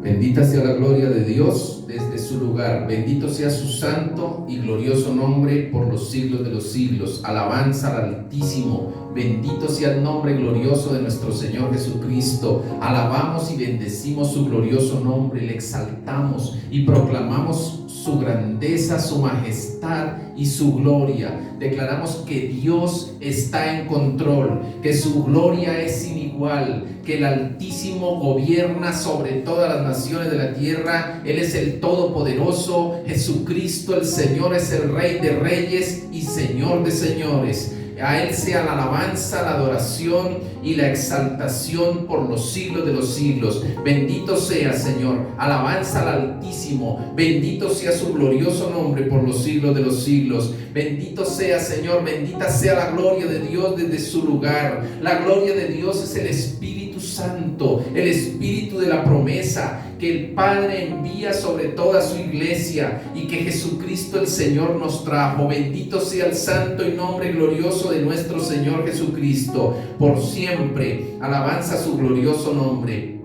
Bendita sea la gloria de Dios desde su lugar. Bendito sea su santo y glorioso nombre por los siglos de los siglos. Alabanza al Altísimo. Bendito sea el nombre glorioso de nuestro Señor Jesucristo. Alabamos y bendecimos su glorioso nombre. Le exaltamos y proclamamos su grandeza, su majestad y su gloria. Declaramos que Dios está en control, que su gloria es sin igual, que el Altísimo gobierna sobre todas las naciones de la tierra. Él es el Todopoderoso. Jesucristo el Señor es el Rey de reyes y Señor de señores. A Él sea la alabanza, la adoración y la exaltación por los siglos de los siglos. Bendito sea, Señor. Alabanza al Altísimo. Bendito sea su glorioso nombre por los siglos de los siglos. Bendito sea, Señor. Bendita sea la gloria de Dios desde su lugar. La gloria de Dios es el Espíritu Santo, el Espíritu de la promesa que el Padre envía sobre toda su iglesia y que Jesucristo el Señor nos trajo. Bendito sea el santo y nombre glorioso de nuestro Señor Jesucristo por siempre. Alabanza su glorioso nombre.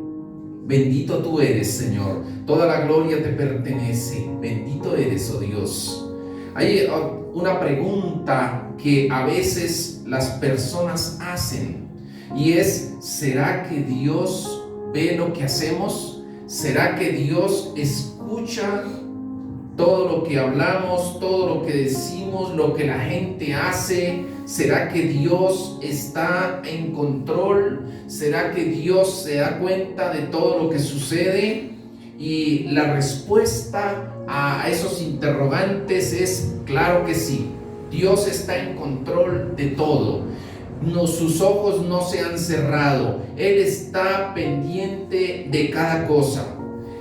Bendito tú eres, Señor. Toda la gloria te pertenece. Bendito eres, oh Dios. Hay una pregunta que a veces las personas hacen y es: ¿será que Dios ve lo que hacemos? ¿Será que Dios escucha todo lo que hablamos, todo lo que decimos, lo que la gente hace? ¿Será que Dios está en control? ¿Será que Dios se da cuenta de todo lo que sucede? Y la respuesta a esos interrogantes es claro que sí. Dios está en control de todo. Sus ojos no se han cerrado. Él está pendiente de cada cosa.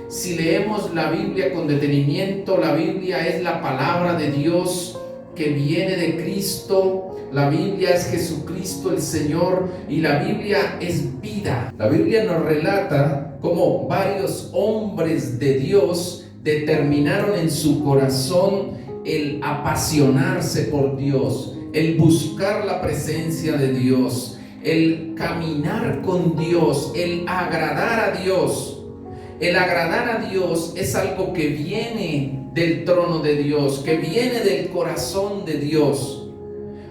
Si leemos la Biblia con detenimiento, la Biblia es la palabra de Dios que viene de Cristo. La Biblia es Jesucristo el Señor y la Biblia es vida. La Biblia nos relata cómo varios hombres de Dios determinaron en su corazón el apasionarse por Dios, el buscar la presencia de Dios, el caminar con Dios, el agradar a Dios. El agradar a Dios es algo que viene del trono de Dios, que viene del corazón de Dios.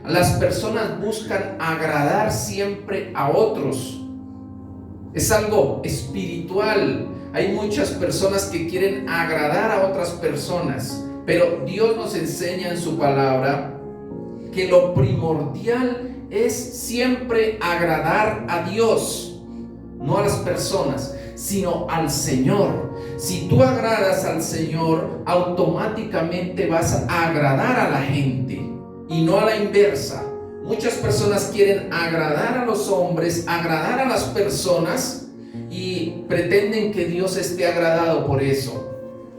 Las personas buscan agradar siempre a otros. Es algo espiritual. Hay muchas personas que quieren agradar a otras personas, pero Dios nos enseña en su palabra que lo primordial es siempre agradar a Dios, no a las personas, sino al Señor. Si tú agradas al Señor, automáticamente vas a agradar a la gente y no a la inversa. Muchas personas quieren agradar a los hombres, agradar a las personas y pretenden que Dios esté agradado por eso,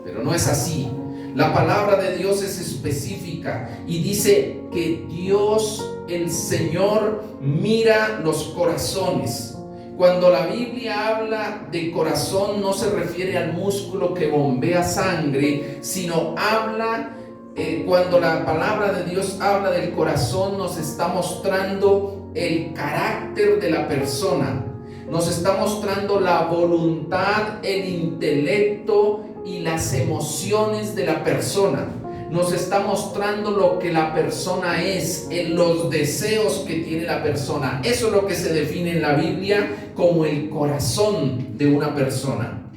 pero no es así. La palabra de Dios es específica y dice que Dios, el Señor, mira los corazones. Cuando la Biblia habla de corazón, no se refiere al músculo que bombea sangre, sino habla, cuando la palabra de Dios habla del corazón, nos está mostrando el carácter de la persona. Nos está mostrando la voluntad, el intelecto y las emociones de la persona. Nos está mostrando lo que la persona es, en los deseos que tiene la persona. Eso es lo que se define en la Biblia como el corazón de una persona.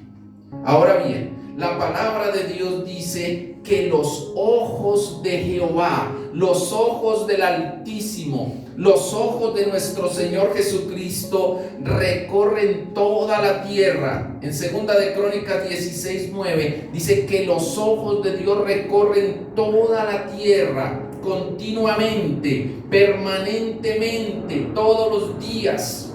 Ahora bien, la palabra de Dios dice que los ojos de Jehová, los ojos del Altísimo, los ojos de nuestro Señor Jesucristo recorren toda la tierra. En 2 de Crónicas 16:9 dice que los ojos de Dios recorren toda la tierra continuamente, permanentemente, todos los días,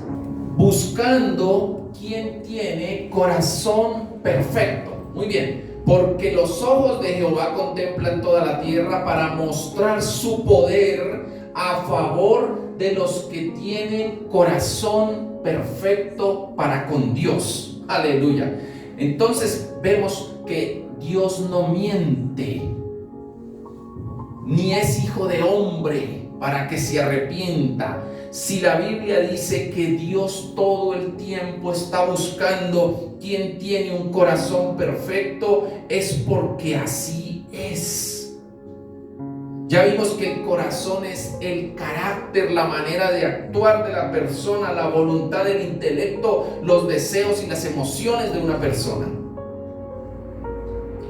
buscando quien tiene corazón perfecto. Muy bien. Porque los ojos de Jehová contemplan toda la tierra para mostrar su poder a favor de los que tienen corazón perfecto para con Dios. Aleluya. Entonces vemos que Dios no miente, ni es hijo de hombre para que se arrepienta. Si la Biblia dice que Dios todo el tiempo está buscando quien tiene un corazón perfecto, es porque así es. Ya vimos que el corazón es el carácter, la manera de actuar de la persona, la voluntad, el intelecto, los deseos y las emociones de una persona.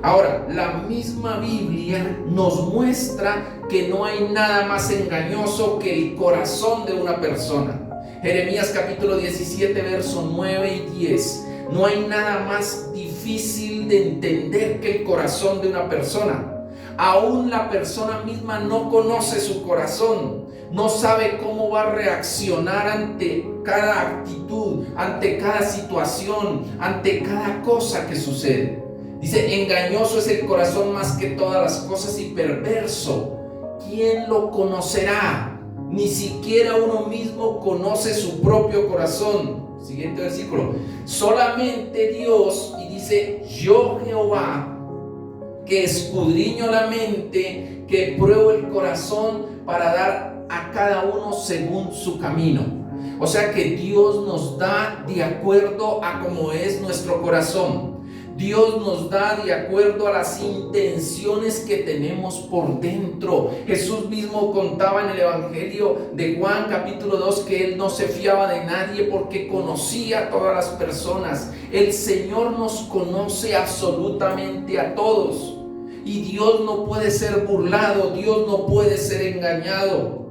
Ahora, la misma Biblia nos muestra que no hay nada más engañoso que el corazón de una persona. Jeremías capítulo 17, versos 9 y 10. No hay nada más difícil de entender que el corazón de una persona. Aún la persona misma no conoce su corazón, no sabe cómo va a reaccionar ante cada actitud, ante cada situación, ante cada cosa que sucede. Dice, engañoso es el corazón más que todas las cosas y perverso. ¿Quién lo conocerá? Ni siquiera uno mismo conoce su propio corazón. Siguiente versículo. Solamente Dios, y dice, yo Jehová, que escudriño la mente, que pruebo el corazón para dar a cada uno según su camino. O sea que Dios nos da de acuerdo a cómo es nuestro corazón. Dios nos da de acuerdo a las intenciones que tenemos por dentro. Jesús mismo contaba en el Evangelio de Juan capítulo 2 que Él no se fiaba de nadie porque conocía a todas las personas. El Señor nos conoce absolutamente a todos. Y Dios no puede ser burlado, Dios no puede ser engañado.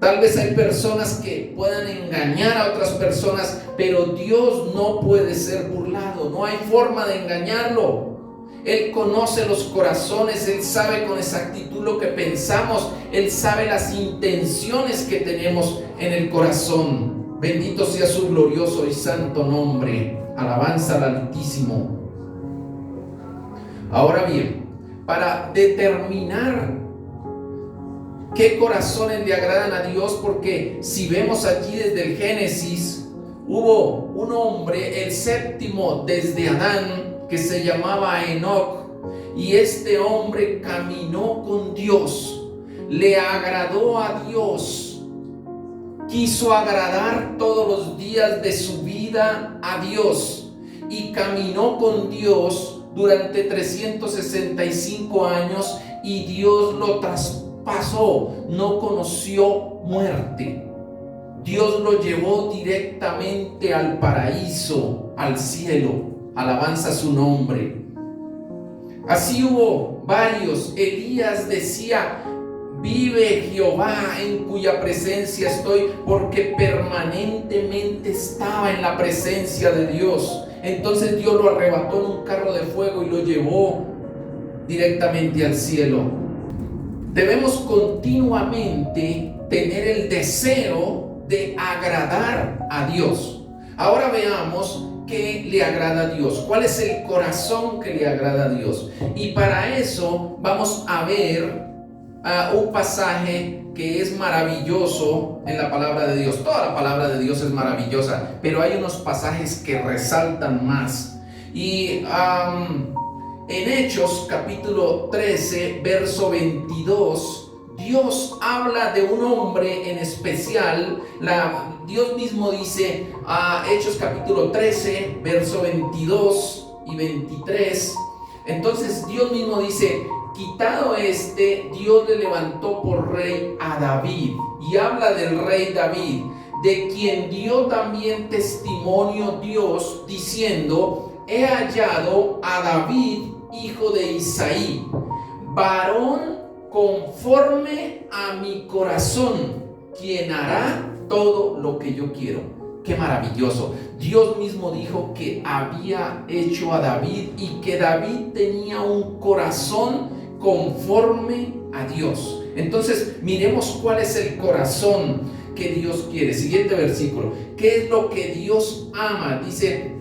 Tal vez hay personas que puedan engañar a otras personas, pero Dios no puede ser burlado, no hay forma de engañarlo. Él conoce los corazones, Él sabe con exactitud lo que pensamos, Él sabe las intenciones que tenemos en el corazón. Bendito sea su glorioso y santo nombre. Alabanza al Altísimo. Ahora bien, para determinar qué corazones le agradan a Dios, porque si vemos aquí desde el Génesis, hubo un hombre, el séptimo desde Adán, que se llamaba Enoc, y este hombre caminó con Dios, le agradó a Dios, quiso agradar todos los días de su vida a Dios, y caminó con Dios durante 365 años, y Dios lo traspasó, no conoció muerte. Dios lo llevó directamente al paraíso, al cielo. Alabanza su nombre. Así hubo varios. Elías decía, vive Jehová en cuya presencia estoy, porque permanentemente estaba en la presencia de Dios. Entonces Dios lo arrebató en un carro de fuego y lo llevó directamente al cielo. Debemos continuamente tener el deseo de agradar a Dios. Ahora veamos qué le agrada a Dios, cuál es el corazón que le agrada a Dios. Y para eso vamos a ver un pasaje que es maravilloso en la palabra de Dios. Toda la palabra de Dios es maravillosa, pero hay unos pasajes que resaltan más. Y en Hechos capítulo 13, verso 22, Dios habla de un hombre en especial. Dios mismo dice, Hechos capítulo 13, verso 22 y 23. Entonces Dios mismo dice, quitado Dios le levantó por rey a David. Y habla del rey David, de quien dio también testimonio Dios, diciendo, he hallado a David, hijo de Isaí, varón conforme a mi corazón, quien hará todo lo que yo quiero. Qué maravilloso. Dios mismo dijo que había hecho a David y que David tenía un corazón conforme a Dios. Entonces miremos cuál es el corazón que Dios quiere. Siguiente versículo. ¿Qué es lo que Dios ama? Dice,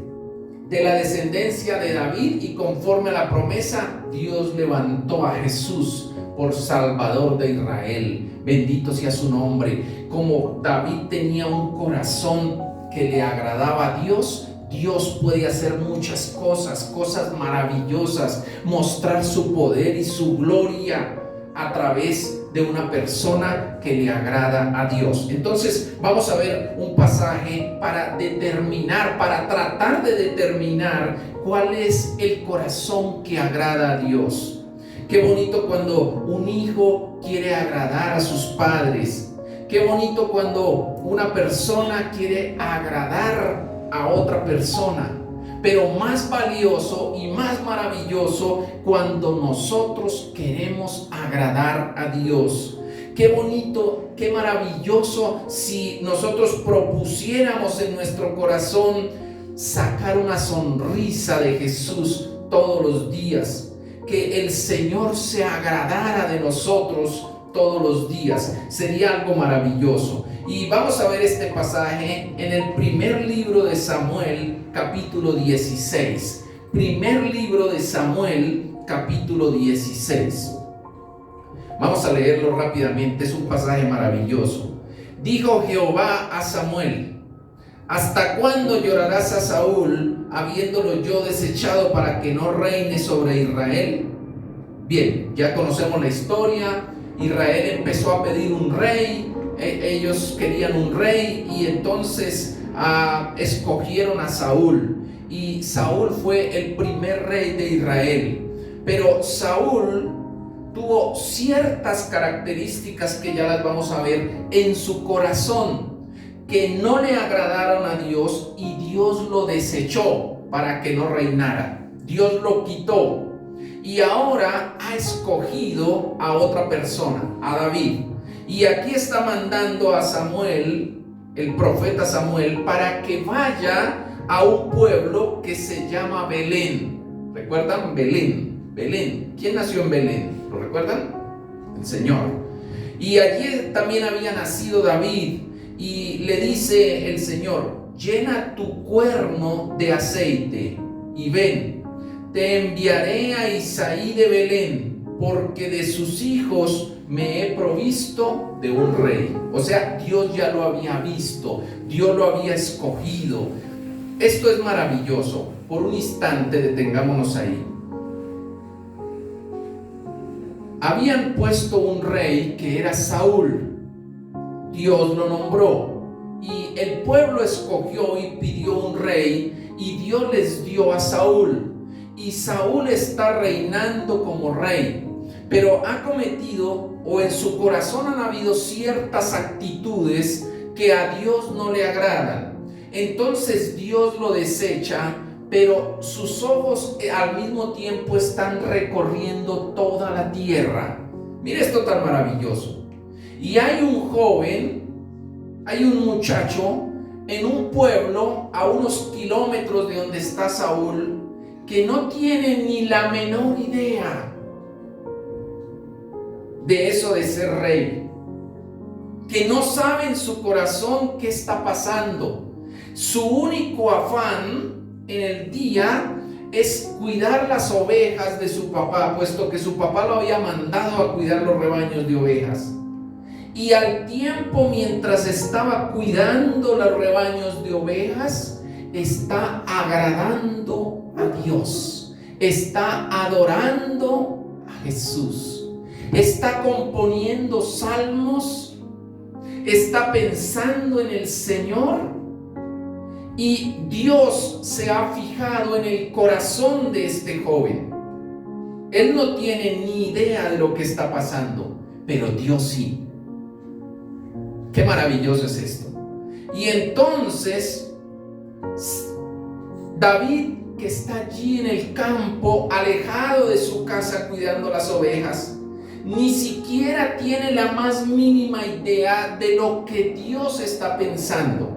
de la descendencia de David y conforme a la promesa, Dios levantó a Jesús por Salvador de Israel. Bendito sea su nombre. Como David tenía un corazón que le agradaba a Dios, Dios puede hacer muchas cosas maravillosas, mostrar su poder y su gloria a través de una persona que le agrada a Dios. Entonces vamos a ver un pasaje para tratar de determinar cuál es el corazón que agrada a Dios. Qué bonito cuando un hijo quiere agradar a sus padres. Qué bonito cuando una persona quiere agradar a otra persona. Pero más valioso y más maravilloso cuando nosotros queremos agradar a Dios. Qué bonito, qué maravilloso si nosotros propusiéramos en nuestro corazón sacar una sonrisa de Jesús todos los días. Que el Señor se agradara de nosotros todos los días. Sería algo maravilloso. Y vamos a ver este pasaje en el primer libro de Samuel, capítulo 16. Primer libro de Samuel, capítulo 16. Vamos a leerlo rápidamente, es un pasaje maravilloso. Dijo Jehová a Samuel: ¿hasta cuándo llorarás a Saúl, habiéndolo yo desechado para que no reine sobre Israel? Bien, ya conocemos la historia. Israel empezó a pedir un rey. Ellos querían un rey y entonces escogieron a Saúl. Y Saúl fue el primer rey de Israel. Pero Saúl tuvo ciertas características que ya las vamos a ver en su corazón, que no le agradaron a Dios, y Dios lo desechó para que no reinara. Dios lo quitó y ahora ha escogido a otra persona, a David. Y aquí está mandando a Samuel, el profeta Samuel, para que vaya a un pueblo que se llama Belén. ¿Recuerdan? Belén. ¿Quién nació en Belén? ¿Lo recuerdan? El Señor. Y allí también había nacido David. Y le dice el Señor: llena tu cuerno de aceite y ven, te enviaré a Isaí de Belén, porque de sus hijos me he provisto de un rey. O sea, Dios ya lo había visto, Dios lo había escogido. Esto es maravilloso. Por un instante detengámonos ahí. Habían puesto un rey que era Saúl. Dios lo nombró y el pueblo escogió y pidió un rey, y Dios les dio a Saúl. Y Saúl está reinando como rey, pero ha cometido, o en su corazón han habido ciertas actitudes que a Dios no le agradan. Entonces Dios lo desecha, pero sus ojos al mismo tiempo están recorriendo toda la tierra. Mira esto tan maravilloso. Y hay un joven, hay un muchacho en un pueblo a unos kilómetros de donde está Saúl, que no tiene ni la menor idea de eso de ser rey, que no sabe en su corazón qué está pasando. Su único afán en el día es cuidar las ovejas de su papá, puesto que su papá lo había mandado a cuidar los rebaños de ovejas. Y al tiempo, mientras estaba cuidando los rebaños de ovejas, está agradando a Dios, está adorando a Jesús, está componiendo salmos, está pensando en el Señor, y Dios se ha fijado en el corazón de este joven. Él no tiene ni idea de lo que está pasando, pero Dios sí. Qué maravilloso es esto. Y entonces David, que está allí en el campo, alejado de su casa cuidando las ovejas, ni siquiera tiene la más mínima idea de lo que Dios está pensando.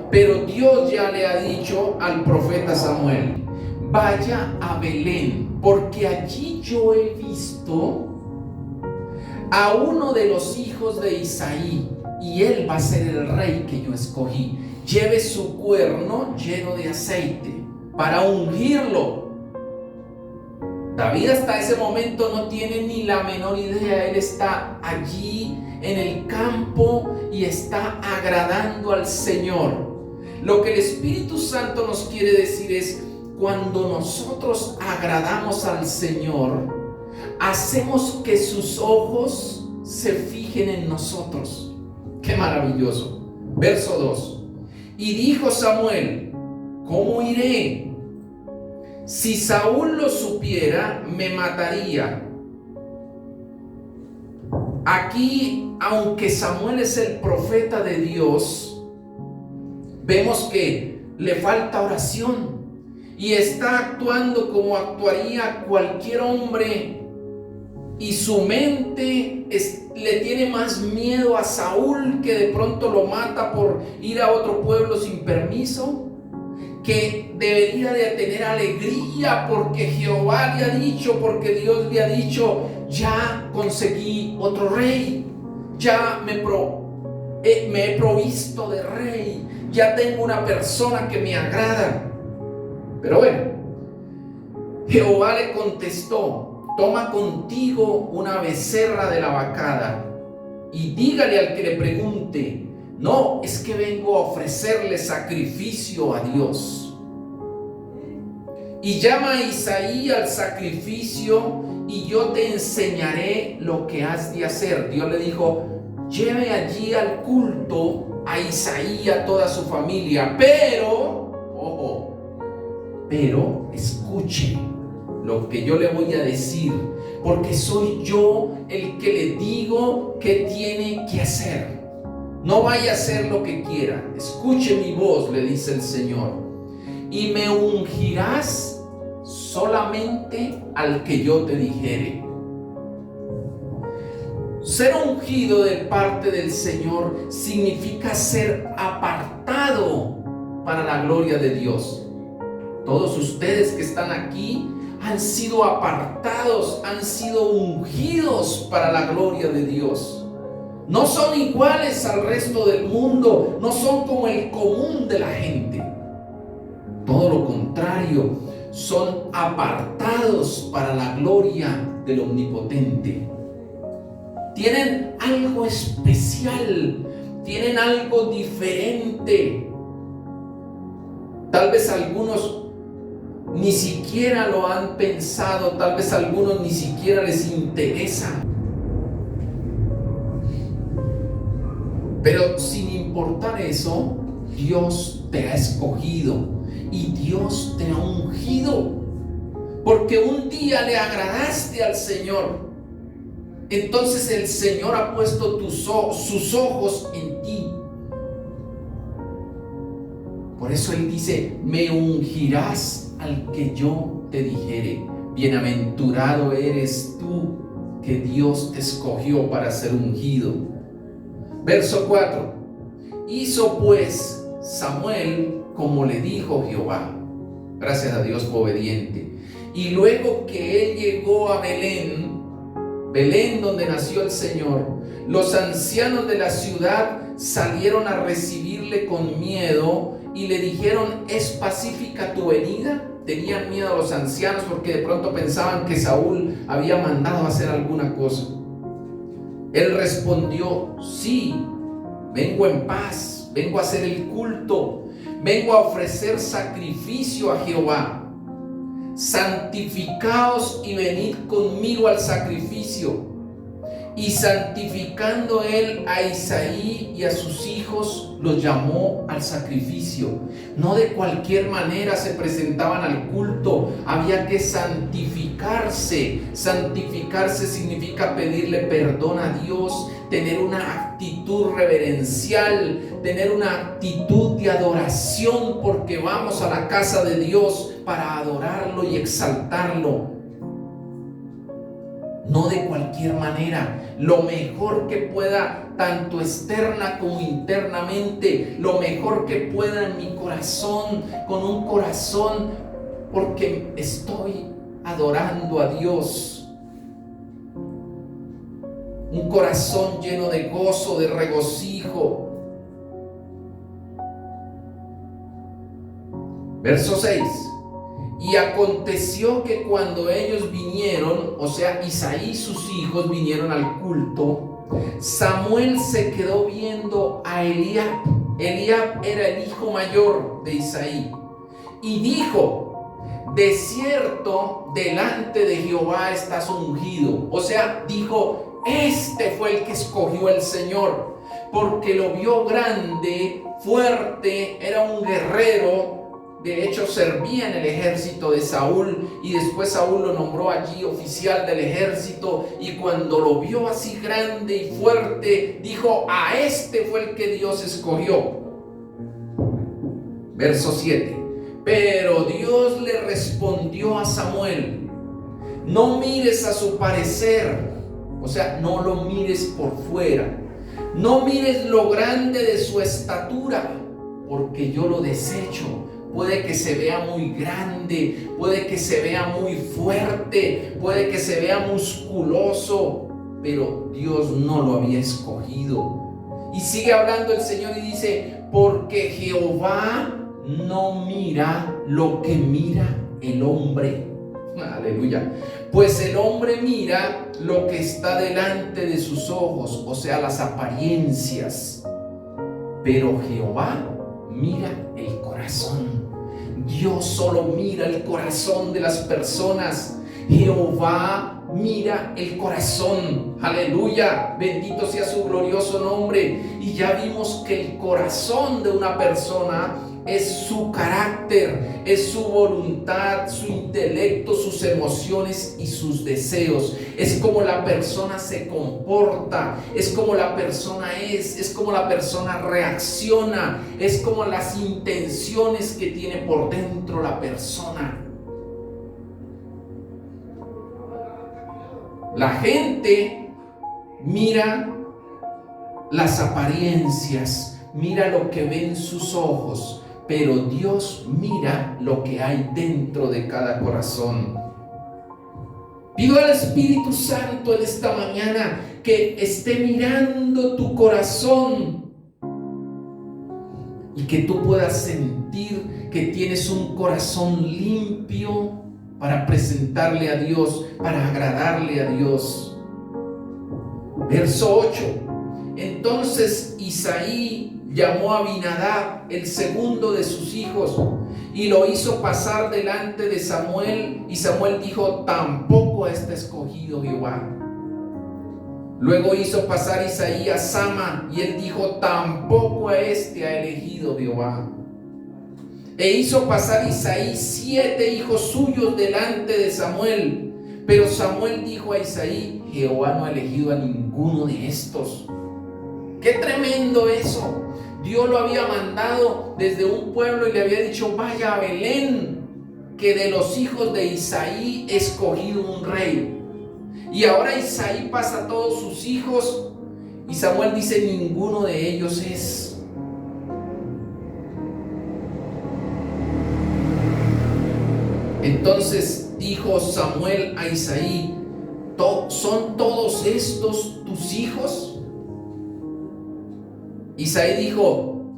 Pero Dios ya le ha dicho al profeta Samuel: vaya a Belén, porque allí yo he visto a uno de los hijos de Isaí, y él va a ser el rey que yo escogí. Lleve su cuerno lleno de aceite para ungirlo. David hasta ese momento no tiene ni la menor idea. Él está allí en el campo y está agradando al Señor. Lo que el Espíritu Santo nos quiere decir es: cuando nosotros agradamos al Señor, hacemos que sus ojos se fijen en nosotros. ¡Qué maravilloso! Verso 2. Y dijo Samuel: ¿cómo iré? Si Saúl lo supiera, me mataría. Aquí, aunque Samuel es el profeta de Dios, vemos que le falta oración y está actuando como actuaría cualquier hombre, y su mente le tiene más miedo a Saúl, que de pronto lo mata por ir a otro pueblo sin permiso, que debería de tener alegría porque Jehová le ha dicho, porque Dios le ha dicho: ya conseguí otro rey, ya me he provisto de rey, ya tengo una persona que me agrada. Pero bueno, Jehová le contestó: toma contigo una becerra de la vacada y dígale al que le pregunte: no, es que vengo a ofrecerle sacrificio a Dios. Y llama a Isaí al sacrificio y yo te enseñaré lo que has de hacer. Dios le dijo: lleve allí al culto a Isaí y a toda su familia, pero, ojo, pero escuche lo que yo le voy a decir, porque soy yo el que le digo qué tiene que hacer. No vaya a hacer lo que quiera. Escuche mi voz, le dice el Señor. Y me ungirás solamente al que yo te dijere. Ser ungido de parte del Señor significa ser apartado para la gloria de Dios. Todos ustedes que están aquí han sido apartados, han sido ungidos para la gloria de Dios. No son iguales al resto del mundo, no son como el común de la gente. Todo lo contrario, son apartados para la gloria del Omnipotente. Tienen algo especial, tienen algo diferente. Tal vez algunos ni siquiera lo han pensado, tal vez a algunos ni siquiera les interesa. Pero sin importar eso, Dios te ha escogido y Dios te ha ungido, porque un día le agradaste al Señor. Entonces el Señor ha puesto sus ojos en ti. Por eso Él dice: me ungirás al que yo te dijere. Bienaventurado eres tú que Dios te escogió para ser ungido. Verso 4. Hizo pues Samuel como le dijo Jehová. Gracias a Dios fue obediente. Y luego que él llegó a Belén donde nació el Señor, los ancianos de la ciudad salieron a recibirle con miedo y le dijeron: ¿es pacífica tu venida? Tenían miedo a los ancianos porque de pronto pensaban que Saúl había mandado a hacer alguna cosa. Él respondió: sí, vengo en paz, vengo a hacer el culto, vengo a ofrecer sacrificio a Jehová. Santificaos y venid conmigo al sacrificio. Y santificando él a Isaí y a sus hijos, los llamó al sacrificio. No de cualquier manera se presentaban al culto, había que santificarse. Santificarse significa pedirle perdón a Dios, tener una actitud reverencial, tener una actitud de adoración, porque vamos a la casa de Dios para adorarlo y exaltarlo. No de cualquier manera, lo mejor que pueda, tanto externa como internamente, lo mejor que pueda en mi corazón, con un corazón, porque estoy adorando a Dios. Un corazón lleno de gozo, de regocijo. Verso 6. Y aconteció que cuando ellos vinieron, o sea, Isaí y sus hijos vinieron al culto, Samuel se quedó viendo a Eliab. Eliab era el hijo mayor de Isaí. Y dijo: de cierto, delante de Jehová estás ungido. O sea, dijo: este fue el que escogió el Señor, porque lo vio grande, fuerte, era un guerrero. De hecho, servía en el ejército de Saúl y después Saúl lo nombró allí oficial del ejército. Y cuando lo vio así grande y fuerte, dijo: a este fue el que Dios escogió. Verso 7. Pero Dios le respondió a Samuel: no mires a su parecer, o sea, no lo mires por fuera, no mires lo grande de su estatura, porque yo lo desecho. Puede que se vea muy grande, puede que se vea muy fuerte, puede que se vea musculoso, pero Dios no lo había escogido. Y sigue hablando el Señor y dice: porque Jehová no mira lo que mira el hombre. Aleluya. Pues el hombre mira lo que está delante de sus ojos, o sea, las apariencias, pero Jehová mira el corazón. Dios solo mira el corazón de las personas. Jehová mira el corazón. Aleluya, bendito sea su glorioso nombre. Y ya vimos que el corazón de una persona es su carácter, es su voluntad, su intelecto, sus emociones y sus deseos. Es como la persona se comporta, es como la persona es como la persona reacciona, es como las intenciones que tiene por dentro la persona. La gente mira las apariencias, mira lo que ven sus ojos, pero Dios mira lo que hay dentro de cada corazón. Pido al Espíritu Santo en esta mañana que esté mirando tu corazón y que tú puedas sentir que tienes un corazón limpio para presentarle a Dios, para agradarle a Dios. Verso 8. Entonces Isaí llamó a Abinadab, el segundo de sus hijos, y lo hizo pasar delante de Samuel. Y Samuel dijo: tampoco a este escogido Jehová. Luego hizo pasar Isaí a Sama, y él dijo: tampoco a este ha elegido Jehová. E hizo pasar Isaí 7 hijos suyos delante de Samuel. Pero Samuel dijo a Isaí: Jehová no ha elegido a ninguno de estos. ¡Qué tremendo eso! Dios lo había mandado desde un pueblo y le había dicho: vaya a Belén, que de los hijos de Isaí he escogido un rey. Y ahora Isaí pasa a todos sus hijos y Samuel dice: ninguno de ellos es. Entonces dijo Samuel a Isaí: ¿son todos estos tus hijos? Isaí dijo: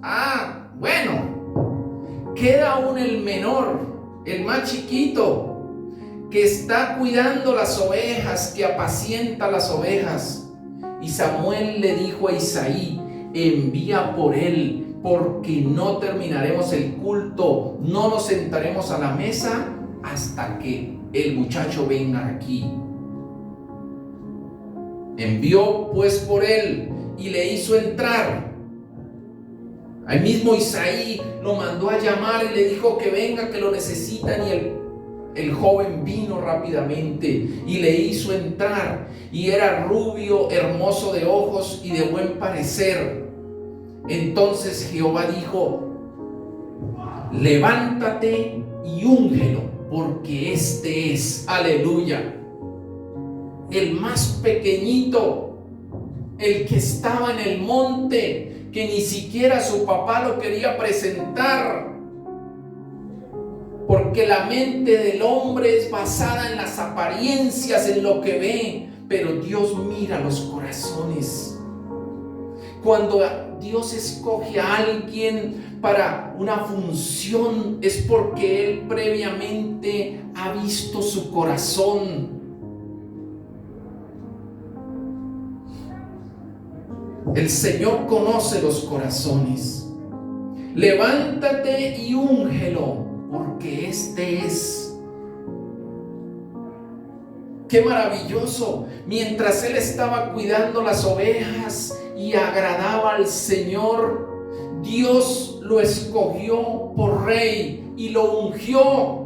bueno, queda aún el menor, el más chiquito, que está cuidando las ovejas, que apacienta las ovejas. Y Samuel le dijo a Isaí: envía por él, porque no terminaremos el culto, no nos sentaremos a la mesa hasta que el muchacho venga aquí. Envió pues por él y le hizo entrar. Ahí mismo Isaí lo mandó a llamar y le dijo que venga, que lo necesitan. Y el joven vino rápidamente y le hizo entrar. Y era rubio, hermoso de ojos y de buen parecer. Entonces Jehová dijo: levántate y úngelo, porque este es, aleluya, el más pequeñito, el que estaba en el monte, que ni siquiera su papá lo quería presentar, porque la mente del hombre es basada en las apariencias, en lo que ve, pero Dios mira los corazones. Cuando Dios escoge a alguien para una función, es porque Él previamente ha visto su corazón. El Señor conoce los corazones. Levántate y úngelo, porque este es. Qué maravilloso. Mientras él estaba cuidando las ovejas y agradaba al Señor, Dios lo escogió por rey y lo ungió.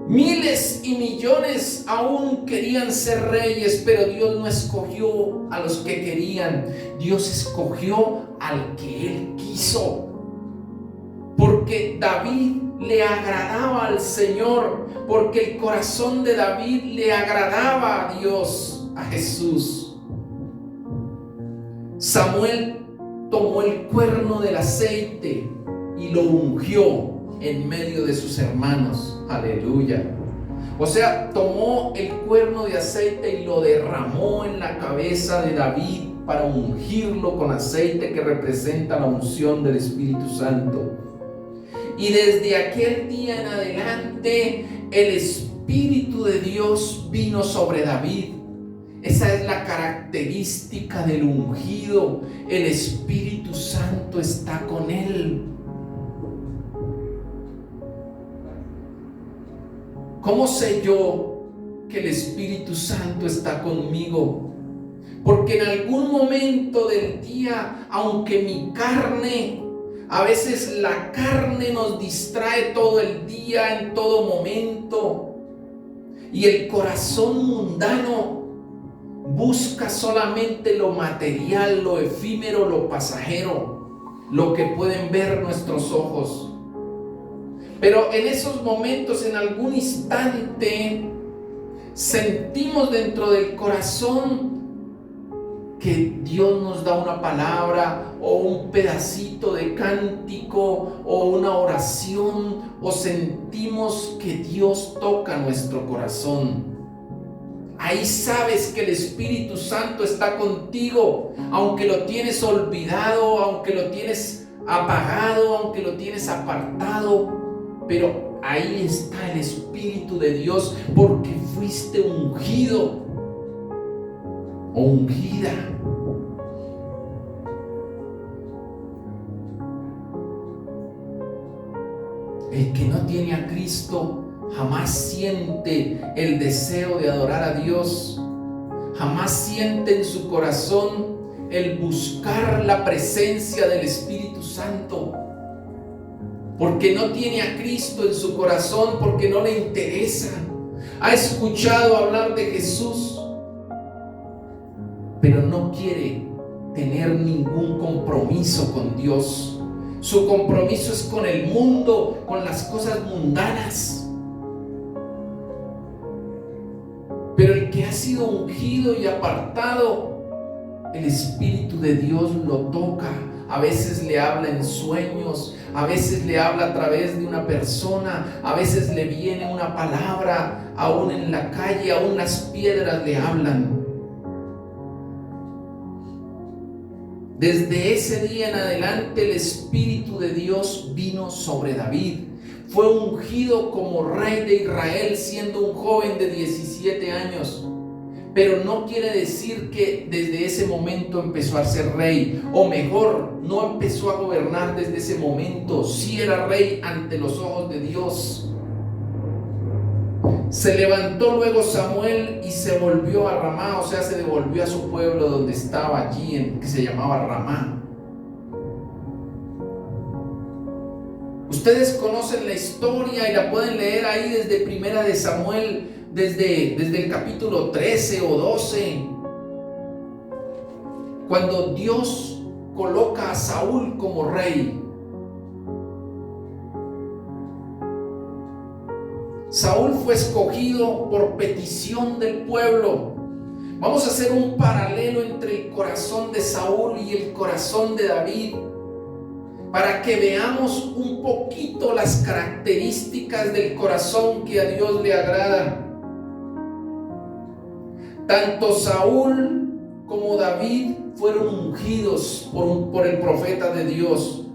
Miles y millones aún querían ser reyes, pero Dios no escogió a los que querían. Dios escogió al que Él quiso. Porque David le agradaba al Señor, porque el corazón de David le agradaba a Dios, a Jesús. Samuel tomó el cuerno del aceite y lo ungió en medio de sus hermanos. Aleluya. O sea, tomó el cuerno de aceite y lo derramó en la cabeza de David para ungirlo con aceite que representa la unción del Espíritu Santo. Y desde aquel día en adelante el Espíritu de Dios vino sobre David. Esa es la característica del ungido. El Espíritu Santo está con él. ¿Cómo sé yo que el Espíritu Santo está conmigo? Porque en algún momento del día, aunque mi carne, a veces la carne nos distrae todo el día, en todo momento, y el corazón mundano busca solamente lo material, lo efímero, lo pasajero, lo que pueden ver nuestros ojos. Pero en esos momentos, en algún instante, sentimos dentro del corazón que Dios nos da una palabra o un pedacito de cántico o una oración, o sentimos que Dios toca nuestro corazón. Ahí sabes que el Espíritu Santo está contigo, aunque lo tienes olvidado, aunque lo tienes apagado, aunque lo tienes apartado. Pero ahí está el Espíritu de Dios, porque fuiste ungido o ungida. El que no tiene a Cristo jamás siente el deseo de adorar a Dios, jamás siente en su corazón el buscar la presencia del Espíritu Santo. Porque no tiene a Cristo en su corazón, porque no le interesa. Ha escuchado hablar de Jesús, pero no quiere tener ningún compromiso con Dios. Su compromiso es con el mundo, con las cosas mundanas. Pero el que ha sido ungido y apartado, el Espíritu de Dios lo toca. A veces le habla en sueños, a veces le habla a través de una persona, a veces le viene una palabra, aún en la calle, aún las piedras le hablan. Desde ese día en adelante el Espíritu de Dios vino sobre David. Fue ungido como rey de Israel siendo un joven de 17 años. Pero no quiere decir que desde ese momento empezó a ser rey, o mejor, no empezó a gobernar desde ese momento. Sí era rey ante los ojos de Dios. Se levantó luego Samuel y se volvió a Ramá, o sea, se devolvió a su pueblo donde estaba allí, que se llamaba Ramá. Ustedes conocen la historia y la pueden leer ahí desde Primera de Samuel, desde el capítulo 13 o 12, cuando Dios coloca a Saúl como rey. Saúl fue escogido por petición del pueblo. Vamos a hacer un paralelo entre el corazón de Saúl y el corazón de David, para que veamos un poquito las características del corazón que a Dios le agrada. Tanto Saúl como David fueron ungidos por el profeta de Dios.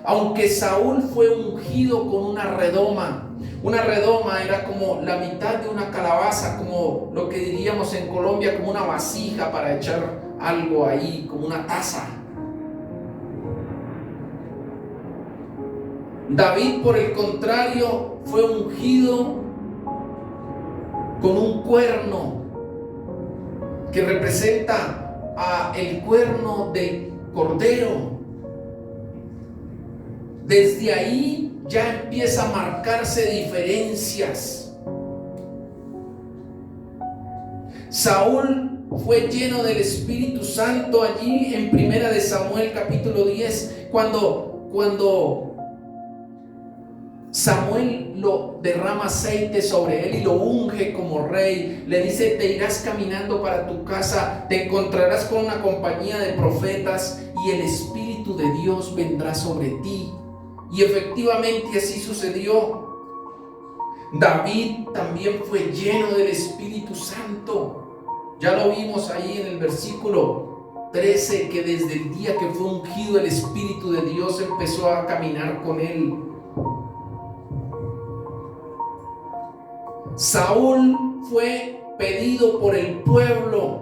Aunque Saúl fue ungido con una redoma era como la mitad de una calabaza, como lo que diríamos en Colombia, como una vasija para echar algo ahí, como una taza. David, por el contrario, fue ungido con un cuerno que representa el cuerno del cordero. Desde ahí ya empieza a marcarse diferencias. Saúl fue lleno del Espíritu Santo allí en 1 de Samuel capítulo 10, cuando Samuel lo derrama aceite sobre él y lo unge como rey. Le dice: te irás caminando para tu casa, te encontrarás con una compañía de profetas y el Espíritu de Dios vendrá sobre ti. Y efectivamente así sucedió. David también fue lleno del Espíritu Santo. Ya lo vimos ahí en el versículo 13, que desde el día que fue ungido el Espíritu de Dios empezó a caminar con él. Saúl fue pedido por el pueblo.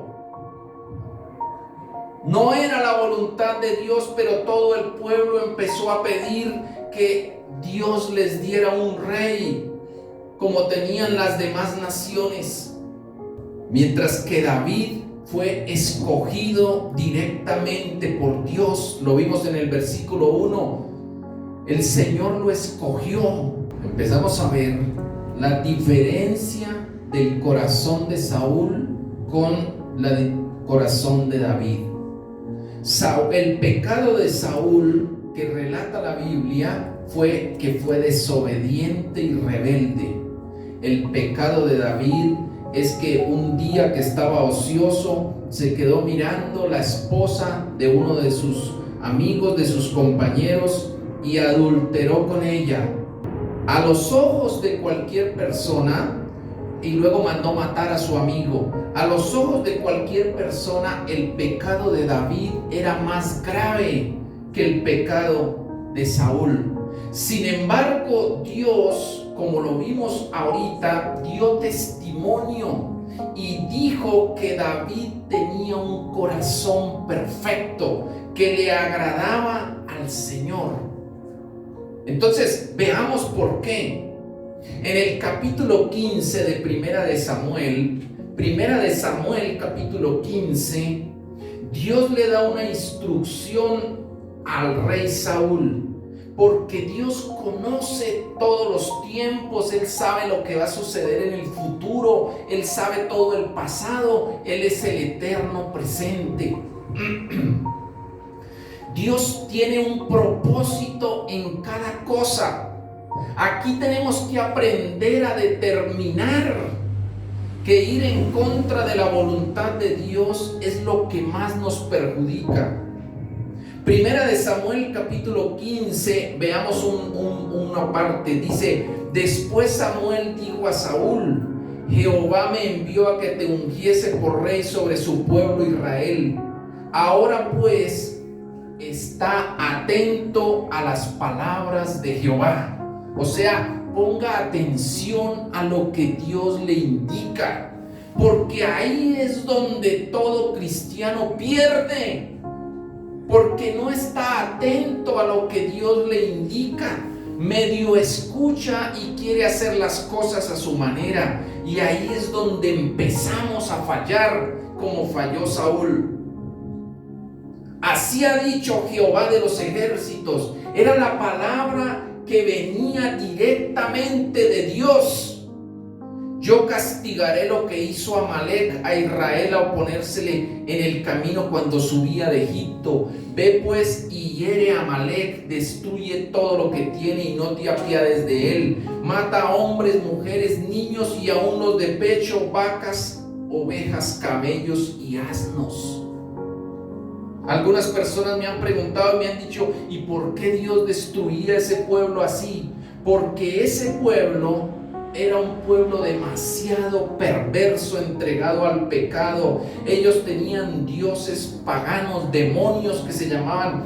No era la voluntad de Dios, pero todo el pueblo empezó a pedir que Dios les diera un rey, como tenían las demás naciones. Mientras que David fue escogido directamente por Dios. Lo vimos en el versículo 1. El Señor lo escogió. Empezamos a ver la diferencia del corazón de Saúl con el corazón de David. El pecado de Saúl que relata la Biblia fue que fue desobediente y rebelde. El pecado de David es que un día que estaba ocioso se quedó mirando la esposa de uno de sus amigos, de sus compañeros, y adulteró con ella a los ojos de cualquier persona, y luego mandó matar a su amigo. A los ojos de cualquier persona, el pecado de David era más grave que el pecado de Saúl. Sin embargo, Dios, como lo vimos ahorita, dio testimonio y dijo que David tenía un corazón perfecto, que le agradaba al Señor. Entonces, veamos por qué. En el capítulo 15 de Primera de Samuel capítulo 15, Dios le da una instrucción al rey Saúl, porque Dios conoce todos los tiempos. Él sabe lo que va a suceder en el futuro, Él sabe todo el pasado, Él es el eterno presente. Dios tiene un propósito en cada cosa. Aquí tenemos que aprender a determinar que ir en contra de la voluntad de Dios es lo que más nos perjudica. Primera de Samuel capítulo 15, veamos una parte. Dice: después Samuel dijo a Saúl: Jehová me envió a que te ungiese por rey sobre su pueblo Israel. Ahora pues, está atento a las palabras de Jehová. O sea, ponga atención a lo que Dios le indica, porque ahí es donde todo cristiano pierde, porque no está atento a lo que Dios le indica. Medio escucha y quiere hacer las cosas a su manera, y ahí es donde empezamos a fallar, como falló Saúl. Así ha dicho Jehová de los ejércitos. Era la palabra que venía directamente de Dios. Yo castigaré lo que hizo Amalec a Israel a oponérsele en el camino cuando subía de Egipto. Ve pues y hiere a Amalec, destruye todo lo que tiene y no te apiades de él. Mata a hombres, mujeres, niños y aun los de pecho, vacas, ovejas, camellos y asnos. Algunas personas me han preguntado y me han dicho: ¿y por qué Dios destruía ese pueblo así? Porque ese pueblo era un pueblo demasiado perverso, entregado al pecado. Ellos tenían dioses paganos, demonios que se llamaban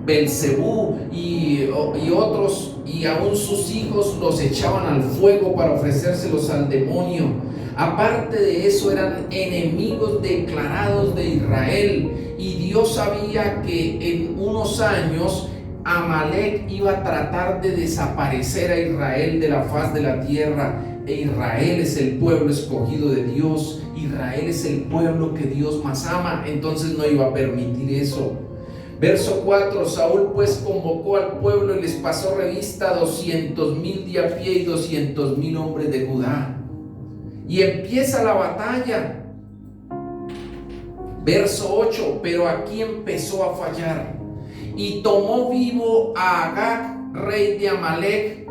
Belcebú y otros, y aún sus hijos los echaban al fuego para ofrecérselos al demonio. Aparte de eso, eran enemigos declarados de Israel, y Dios sabía que en unos años Amalek iba a tratar de desaparecer a Israel de la faz de la tierra. E Israel es el pueblo escogido de Dios. Israel es el pueblo que Dios más ama. Entonces no iba a permitir eso. Verso 4: Saúl pues convocó al pueblo y les pasó revista a 200,000 de a pie y 200,000 hombres de Judá. Y empieza la batalla. Verso 8: pero aquí empezó a fallar. Y tomó vivo a Agag, rey de Amalek,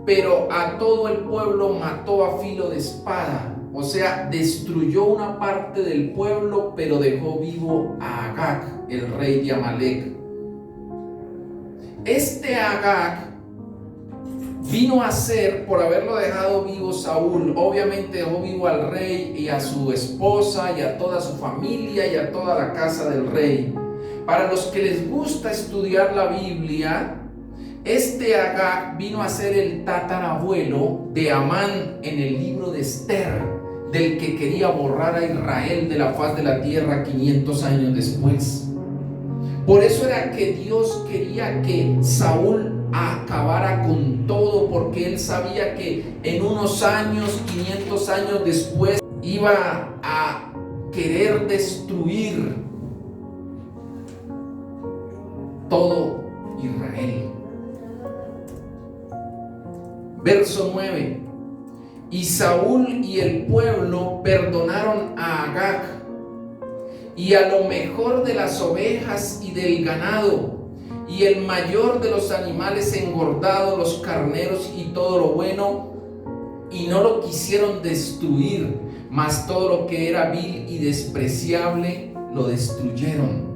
pero a todo el pueblo mató a filo de espada. O sea, destruyó una parte del pueblo, pero dejó vivo a Agag, el rey de Amalek. Este Agag vino a ser, por haberlo dejado vivo Saúl, obviamente dejó vivo al rey y a su esposa y a toda su familia y a toda la casa del rey. Para los que les gusta estudiar la Biblia, este Agag vino a ser el tatarabuelo de Amán en el libro de Esther, del que quería borrar a Israel de la faz de la tierra 500 años después. Por eso era que Dios quería que Saúl acabara con todo, porque él sabía que en unos años, 500 años después, iba a querer destruir todo Israel. Verso 9: y Saúl y el pueblo perdonaron a Agag y a lo mejor de las ovejas y del ganado, y el mayor de los animales engordados, los carneros y todo lo bueno, y no lo quisieron destruir, mas todo lo que era vil y despreciable lo destruyeron.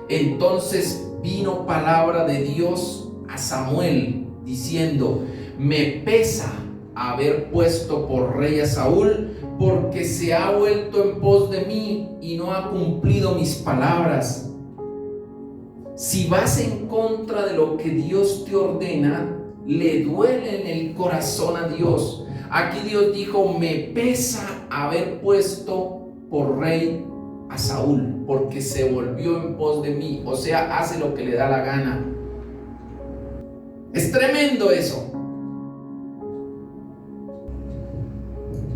Entonces vino palabra de Dios a Samuel diciendo: me pesa haber puesto por rey a Saúl, porque se ha vuelto en pos de mí y no ha cumplido mis palabras. Si vas en contra de lo que Dios te ordena, le duele en el corazón a Dios. Aquí Dios dijo: me pesa haber puesto por rey a Saúl, porque se volvió en pos de mí. O sea, hace lo que le da la gana. Es tremendo eso.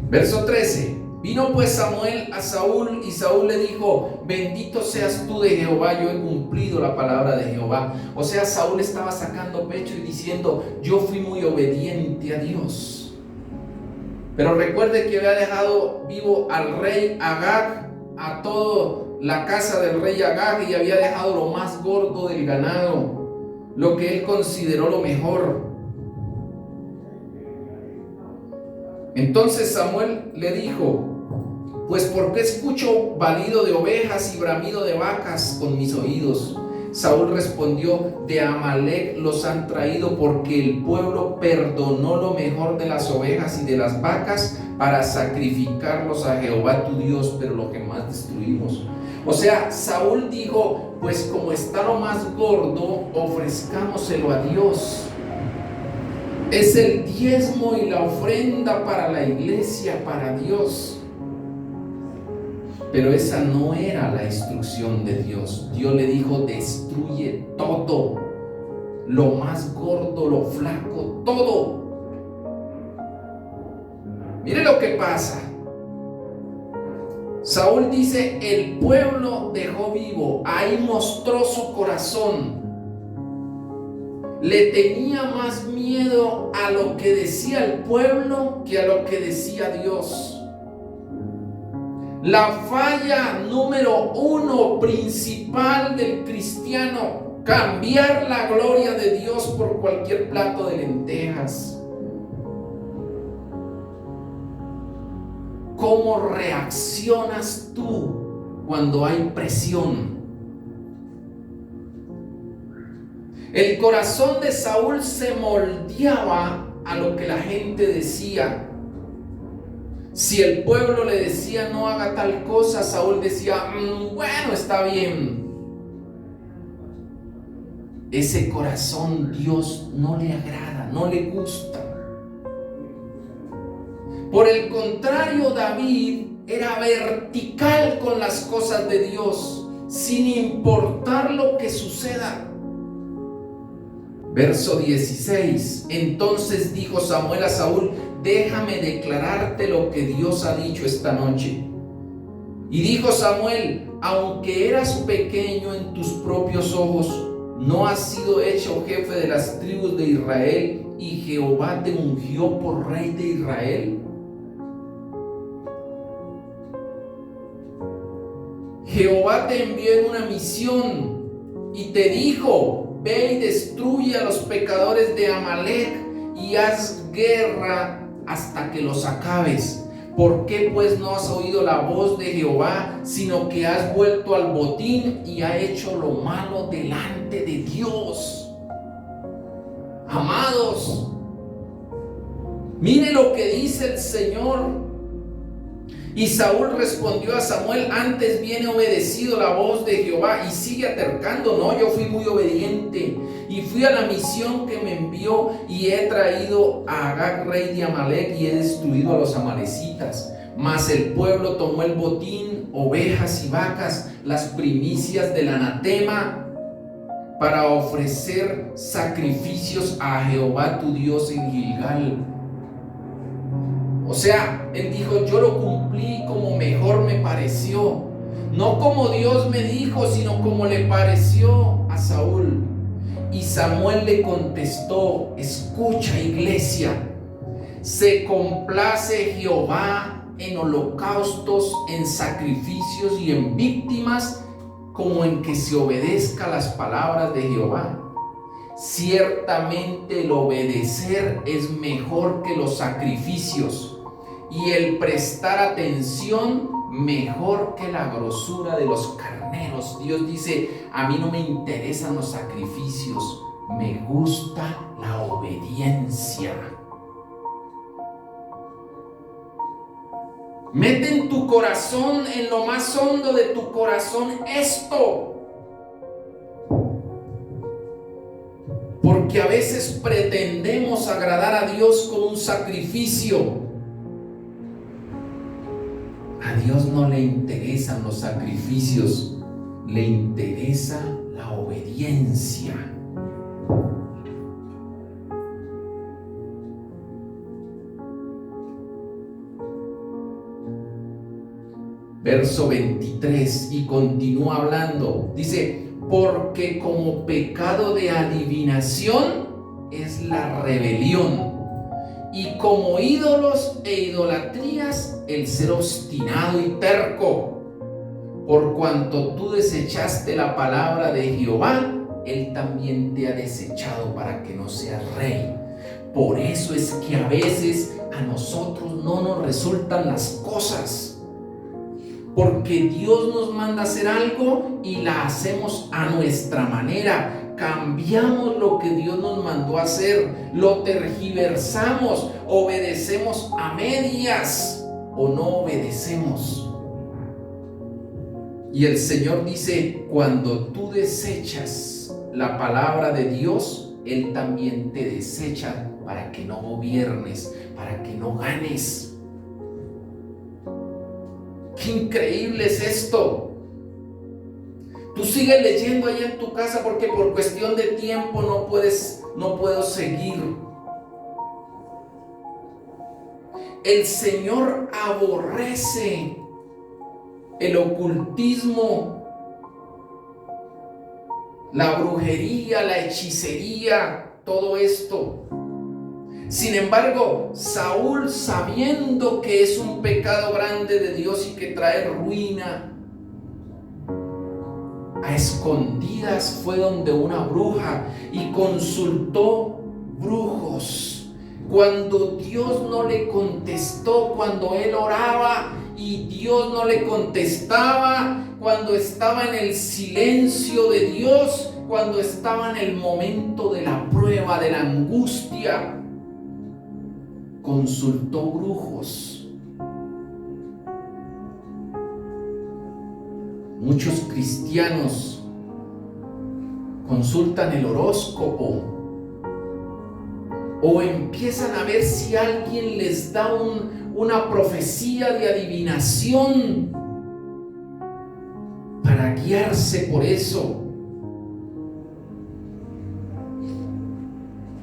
Verso 13: vino pues Samuel a Saúl, y Saúl le dijo: bendito seas tú de Jehová, yo he cumplido la palabra de Jehová. O sea, Saúl estaba sacando pecho y diciendo: yo fui muy obediente a Dios. Pero recuerde que había dejado vivo al rey Agag, a toda la casa del rey Agag, y había dejado lo más gordo del ganado, lo que él consideró lo mejor. Entonces Samuel le dijo: pues ¿por qué escucho balido de ovejas y bramido de vacas con mis oídos? Saúl respondió: de Amalek los han traído, porque el pueblo perdonó lo mejor de las ovejas y de las vacas para sacrificarlos a Jehová tu Dios, pero lo que más destruimos. O sea, Saúl dijo: pues como está lo más gordo, ofrezcámoselo a Dios. Es el diezmo y la ofrenda para la iglesia, para Dios. Pero esa no era la instrucción de Dios. Dios le dijo: destruye todo, lo más gordo, lo flaco, todo. Mire lo que pasa. Saúl dice: el pueblo dejó vivo. Ahí mostró su corazón. Le tenía más miedo a lo que decía el pueblo que a lo que decía Dios. La falla número 1 principal del cristiano: cambiar la gloria de Dios por cualquier plato de lentejas. ¿Cómo reaccionas tú cuando hay presión? El corazón de Saúl se moldeaba a lo que la gente decía. Si el pueblo le decía: no haga tal cosa, Saúl decía: bueno, está bien. Ese corazón Dios no le agrada, no le gusta. Por el contrario, David era vertical con las cosas de Dios, sin importar lo que suceda. Verso 16. Entonces dijo Samuel a Saúl: déjame declararte lo que Dios ha dicho esta noche. Y dijo Samuel: aunque eras pequeño en tus propios ojos, no has sido hecho jefe de las tribus de Israel, y Jehová te ungió por rey de Israel. Jehová te envió en una misión y te dijo: ve y destruye a los pecadores de Amalec y haz guerra hasta que los acabes. ¿Por qué pues no has oído la voz de Jehová, sino que has vuelto al botín y has hecho lo malo delante de Dios? Amados, mire lo que dice el Señor. Y Saúl respondió a Samuel: antes bien he obedecido la voz de Jehová. Y sigue atercando: no, yo fui muy obediente y fui a la misión que me envió, y he traído a Agag, rey de Amalec, y he destruido a los amalecitas. Mas el pueblo tomó el botín, ovejas y vacas, las primicias del anatema, para ofrecer sacrificios a Jehová tu Dios en Gilgal. O sea, él dijo: yo lo cumplí como mejor me pareció, no como Dios me dijo, sino como le pareció a Saúl. Y Samuel le contestó: escucha, iglesia, se complace Jehová en holocaustos, en sacrificios y en víctimas, como en que se obedezca las palabras de Jehová. Ciertamente el obedecer es mejor que los sacrificios, y el prestar atención mejor que la grosura de los carneros. Dios dice: a mí no me interesan los sacrificios, me gusta la obediencia. Mete en tu corazón, en lo más hondo de tu corazón, esto. Porque a veces pretendemos agradar a Dios con un sacrificio. A Dios no le interesan los sacrificios, le interesa la obediencia. Verso 23, y continúa hablando. Dice: porque como pecado de adivinación es la rebelión, y como ídolos e idolatrías el ser obstinado y terco. Por cuanto tú desechaste la palabra de Jehová, él también te ha desechado para que no seas rey. Por eso es que a veces a nosotros no nos resultan las cosas, porque Dios nos manda a hacer algo y la hacemos a nuestra manera. Cambiamos lo que Dios nos mandó a hacer, lo tergiversamos, obedecemos a medias o no obedecemos. Y el Señor dice: cuando tú desechas la palabra de Dios, Él también te desecha para que no gobiernes, para que no ganes. ¡Qué increíble es esto! Tú sigues leyendo allá en tu casa, porque por cuestión de tiempo no puedo seguir. El Señor aborrece el ocultismo, la brujería, la hechicería, todo esto. Sin embargo, Saúl, sabiendo que es un pecado grande de Dios y que trae ruina, a escondidas fue donde una bruja y consultó brujos. Cuando Dios no le contestó, cuando él oraba y Dios no le contestaba, cuando estaba en el silencio de Dios, cuando estaba en el momento de la prueba, de la angustia, consultó brujos. Muchos cristianos consultan el horóscopo o empiezan a ver si alguien les da una profecía de adivinación para guiarse por eso.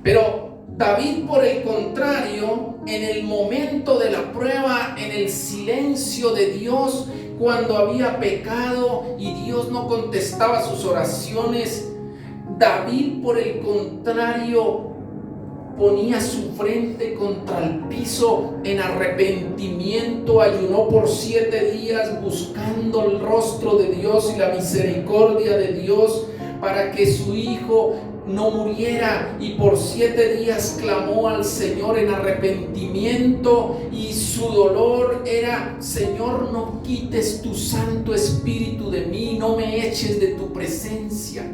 Pero David, por el contrario, en el momento de la prueba, en el silencio de Dios, cuando había pecado y Dios no contestaba sus oraciones, David, por el contrario, ponía su frente contra el piso en arrepentimiento, ayunó por 7 días buscando el rostro de Dios y la misericordia de Dios para que su hijo no muriera, y por 7 días clamó al Señor en arrepentimiento, y su dolor era: Señor, no quites tu Santo Espíritu de mí, no me eches de tu presencia.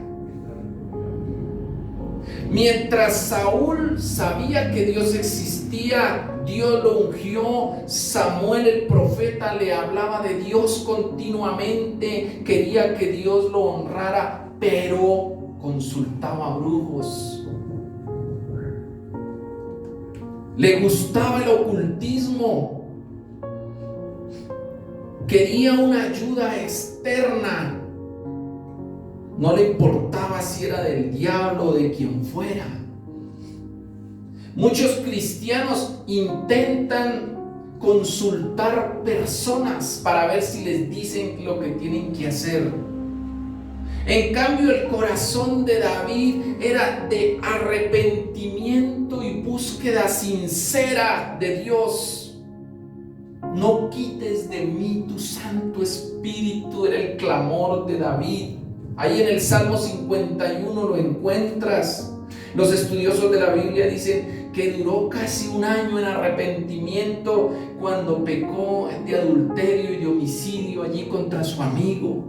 Mientras Saúl sabía que Dios existía, Dios lo ungió. Samuel el profeta le hablaba de Dios continuamente, quería que Dios lo honrara, pero consultaba a brujos. Le gustaba el ocultismo, quería una ayuda externa. No le importaba si era del diablo o de quien fuera. Muchos cristianos intentan consultar personas para ver si les dicen lo que tienen que hacer. En cambio, el corazón de David era de arrepentimiento y búsqueda sincera de Dios. No quites de mí tu Santo Espíritu, era el clamor de David. Ahí en el Salmo 51 lo encuentras. Los estudiosos de la Biblia dicen que duró casi 1 año en arrepentimiento cuando pecó de adulterio y de homicidio allí contra su amigo.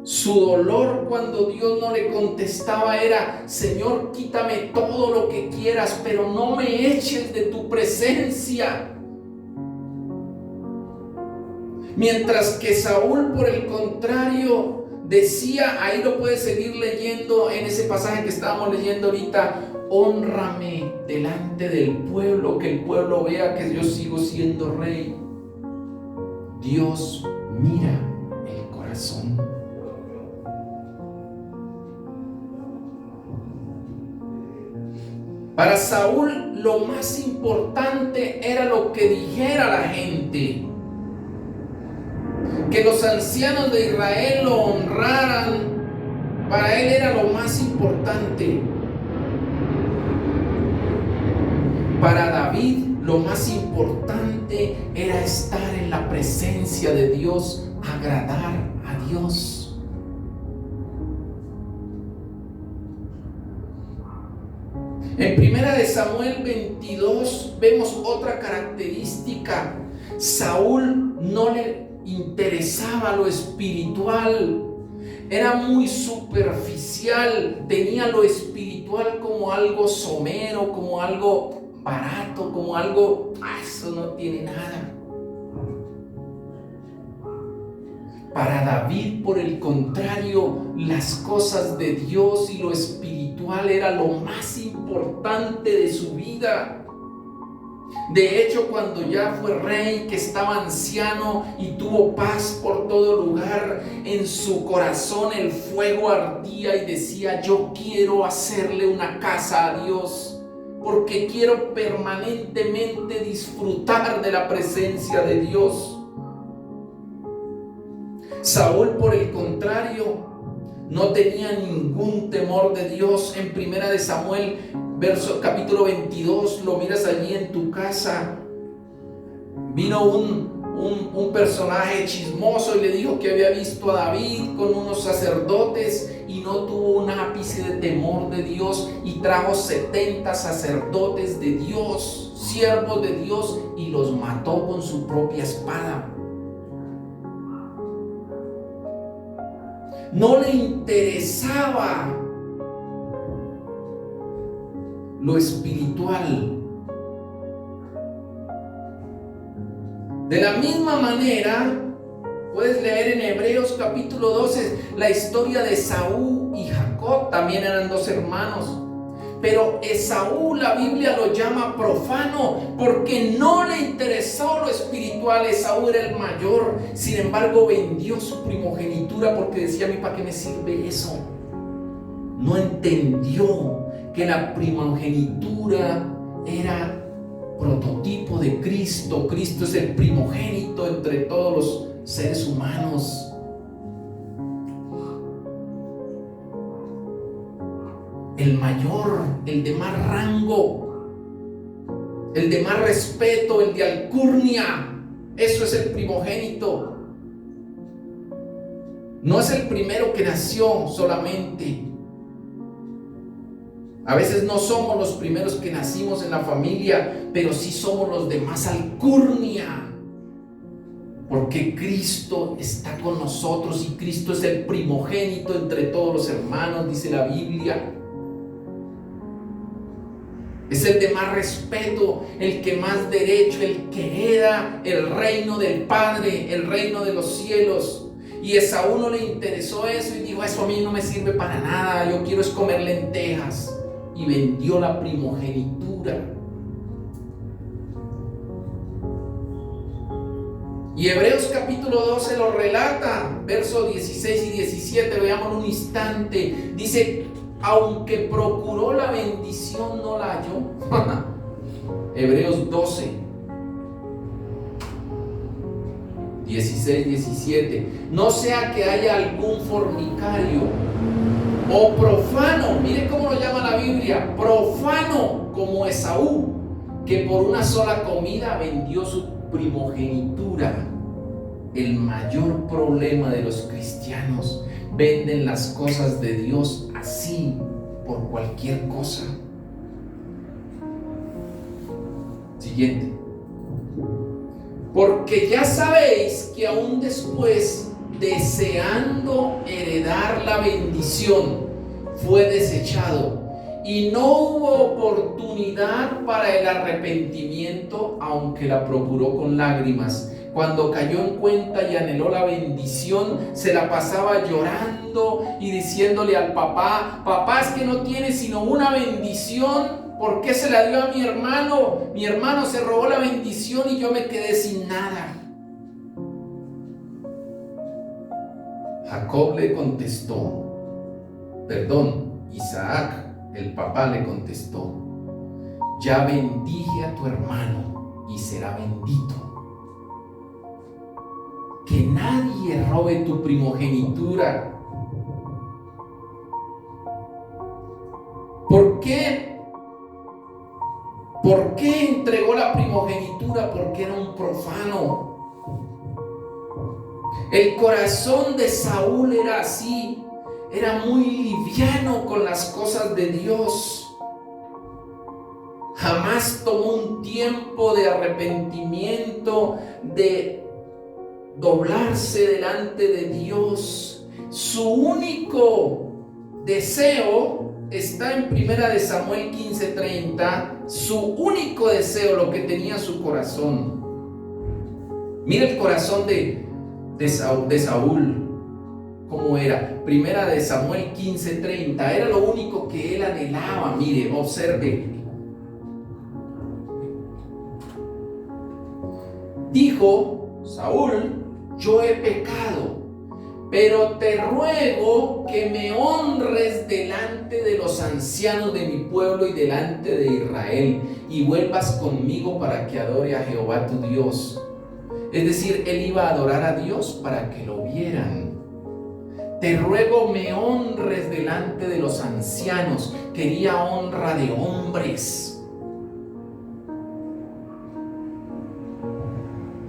Su dolor cuando Dios no le contestaba era: Señor, quítame todo lo que quieras, pero no me eches de tu presencia. Mientras que Saúl, por el contrario, decía, ahí lo puedes seguir leyendo en ese pasaje que estábamos leyendo ahorita: hónrame delante del pueblo, que el pueblo vea que yo sigo siendo rey. Dios mira el corazón. Para Saúl lo más importante era lo que dijera la gente. Que los ancianos de Israel lo honraran, para él era lo más importante. Para David lo más importante era estar en la presencia de Dios, agradar a Dios. En 1 Samuel 22 vemos otra característica. Saúl no le interesaba lo espiritual, era muy superficial, tenía lo espiritual como algo somero, como algo barato, como algo, eso no tiene nada. Para David, por el contrario, las cosas de Dios y lo espiritual era lo más importante de su vida. De hecho, cuando ya fue rey, que estaba anciano y tuvo paz por todo lugar, en su corazón el fuego ardía y decía: yo quiero hacerle una casa a Dios, porque quiero permanentemente disfrutar de la presencia de Dios. Saúl, por el contrario, no tenía ningún temor de Dios. En 1 Samuel capítulo 22, lo miras allí en tu casa. Vino un personaje chismoso y le dijo que había visto a David con unos sacerdotes y no tuvo un ápice de temor de Dios, y trajo 70 sacerdotes de Dios, siervos de Dios, y los mató con su propia espada. No le interesaba lo espiritual. De la misma manera, puedes leer en Hebreos capítulo 12 la historia de Esaú y Jacob. También eran 2 hermanos. Pero Esaú, la Biblia lo llama profano porque no le interesó lo espiritual. Esaú era el mayor, sin embargo vendió su primogenitura porque decía: a mí, ¿para qué me sirve eso? No entendió que la primogenitura era prototipo de Cristo. Cristo es el primogénito entre todos los seres humanos. El mayor, el de más rango, el de más respeto, el de alcurnia. Eso es el primogénito. No es el primero que nació solamente. A veces no somos los primeros que nacimos en la familia, pero sí somos los de más alcurnia. Porque Cristo está con nosotros y Cristo es el primogénito entre todos los hermanos, dice la Biblia. Es el de más respeto, el que más derecho, el que hereda el reino del Padre, el reino de los cielos. Y Esaú no le interesó eso y dijo: eso a mí no me sirve para nada, yo quiero es comer lentejas. Y vendió la primogenitura. Y Hebreos capítulo 12 lo relata, versos 16 y 17, veamos un instante. Dice: aunque procuró la bendición, no la halló. Hebreos 12, 16, 17. No sea que haya algún fornicario o profano, mire cómo lo llama la Biblia, profano como Esaú, que por una sola comida vendió su primogenitura. El mayor problema de los cristianos: venden las cosas de Dios así, por cualquier cosa. Siguiente. Porque ya sabéis que aún después, deseando heredar la bendición, fue desechado, y no hubo oportunidad para el arrepentimiento, aunque la procuró con lágrimas. Cuando cayó en cuenta y anheló la bendición, se la pasaba llorando y diciéndole al papá: papá, es que no tiene sino una bendición, ¿por qué se la dio a mi hermano? Mi hermano se robó la bendición y yo me quedé sin nada. Jacob le contestó, Isaac, el papá, le contestó: ya bendije a tu hermano y será bendito. Que nadie robe tu primogenitura. ¿Por qué? ¿Por qué entregó la primogenitura? Porque era un profano. El corazón de Saúl era así, era muy liviano con las cosas de Dios. Jamás tomó un tiempo de arrepentimiento, de doblarse delante de Dios. Su único deseo está en 1 Samuel 15:30. Su único deseo, lo que tenía su corazón. Mira el corazón de Saúl, cómo era. 1 Samuel 15:30. Era lo único que él anhelaba. Mire, observe. Dijo Saúl: yo he pecado, pero te ruego que me honres delante de los ancianos de mi pueblo y delante de Israel, y vuelvas conmigo para que adore a Jehová tu Dios. Es decir, él iba a adorar a Dios para que lo vieran. Te ruego me honres delante de los ancianos. Quería honra de hombres.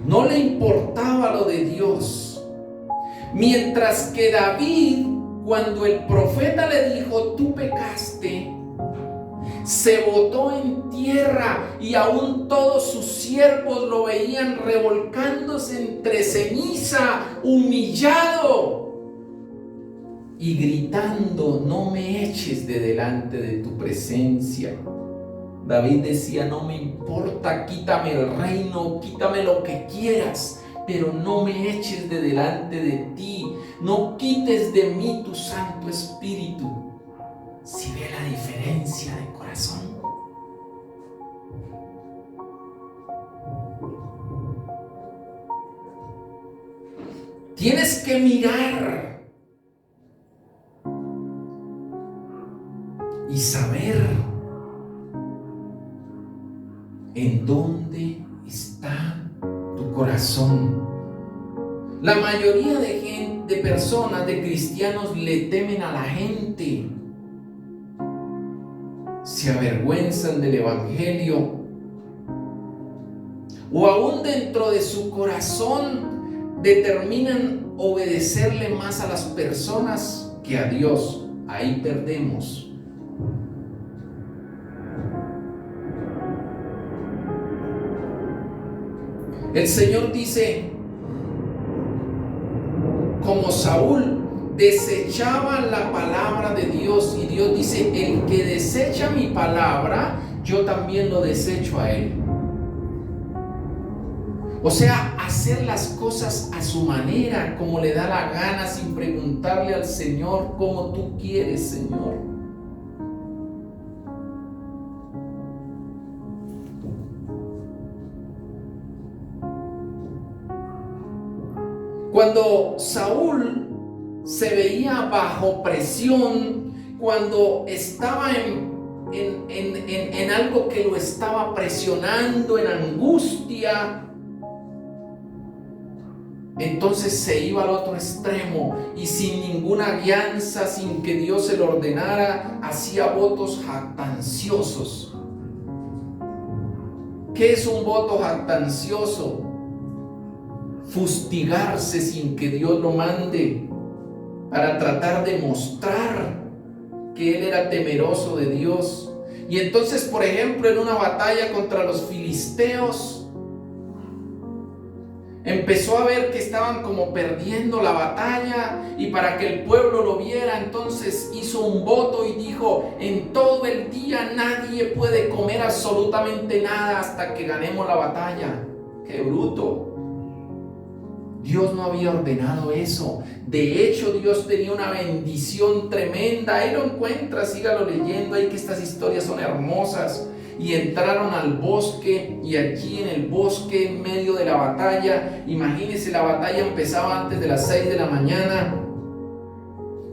No le importaba lo de Dios. Mientras que David, cuando el profeta le dijo: tú pecaste, se botó en tierra, y aún todos sus siervos lo veían revolcándose entre ceniza, humillado y gritando: no me eches de delante de tu presencia. David decía: no me importa, quítame el reino, quítame lo que quieras, pero no me eches de delante de ti, no quites de mí tu Santo Espíritu. ¿Sí ve la diferencia de corazón? Tienes que mirar y saber ¿En dónde está tu corazón? La mayoría de personas, de cristianos, le temen a la gente. Se avergüenzan del evangelio. O aún dentro de su corazón determinan obedecerle más a las personas que a Dios. Ahí perdemos. El Señor dice, como Saúl desechaba la palabra de Dios, y Dios dice, el que desecha mi palabra, yo también lo desecho a él. O sea, hacer las cosas a su manera, como le da la gana, sin preguntarle al Señor cómo tú quieres, Señor. Cuando Saúl se veía bajo presión, cuando estaba en algo que lo estaba presionando, en angustia, entonces se iba al otro extremo y sin ninguna guianza, sin que Dios se lo ordenara, hacía votos jactanciosos. ¿Qué es un voto jactancioso? Fustigarse sin que Dios lo mande, para tratar de mostrar que él era temeroso de Dios. Y entonces, por ejemplo, en una batalla contra los filisteos, empezó a ver que estaban como perdiendo la batalla, y para que el pueblo lo viera, entonces hizo un voto y dijo, en todo el día nadie puede comer absolutamente nada hasta que ganemos la batalla. ¡Qué bruto! Dios no había ordenado eso. De hecho, Dios tenía una bendición tremenda. Ahí lo encuentra, sígalo leyendo. Ahí que estas historias son hermosas. Y entraron al bosque, y allí en el bosque, en medio de la batalla, imagínense, la batalla empezaba antes de las 6 de la mañana,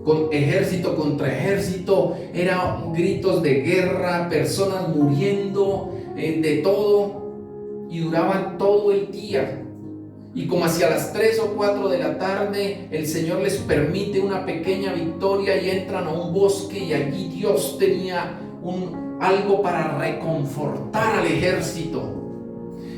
con ejército contra ejército, eran gritos de guerra, personas muriendo, de todo, y duraban todo el día. Y como hacia las 3 o 4 de la tarde, el Señor les permite una pequeña victoria y entran a un bosque, y allí Dios tenía algo para reconfortar al ejército.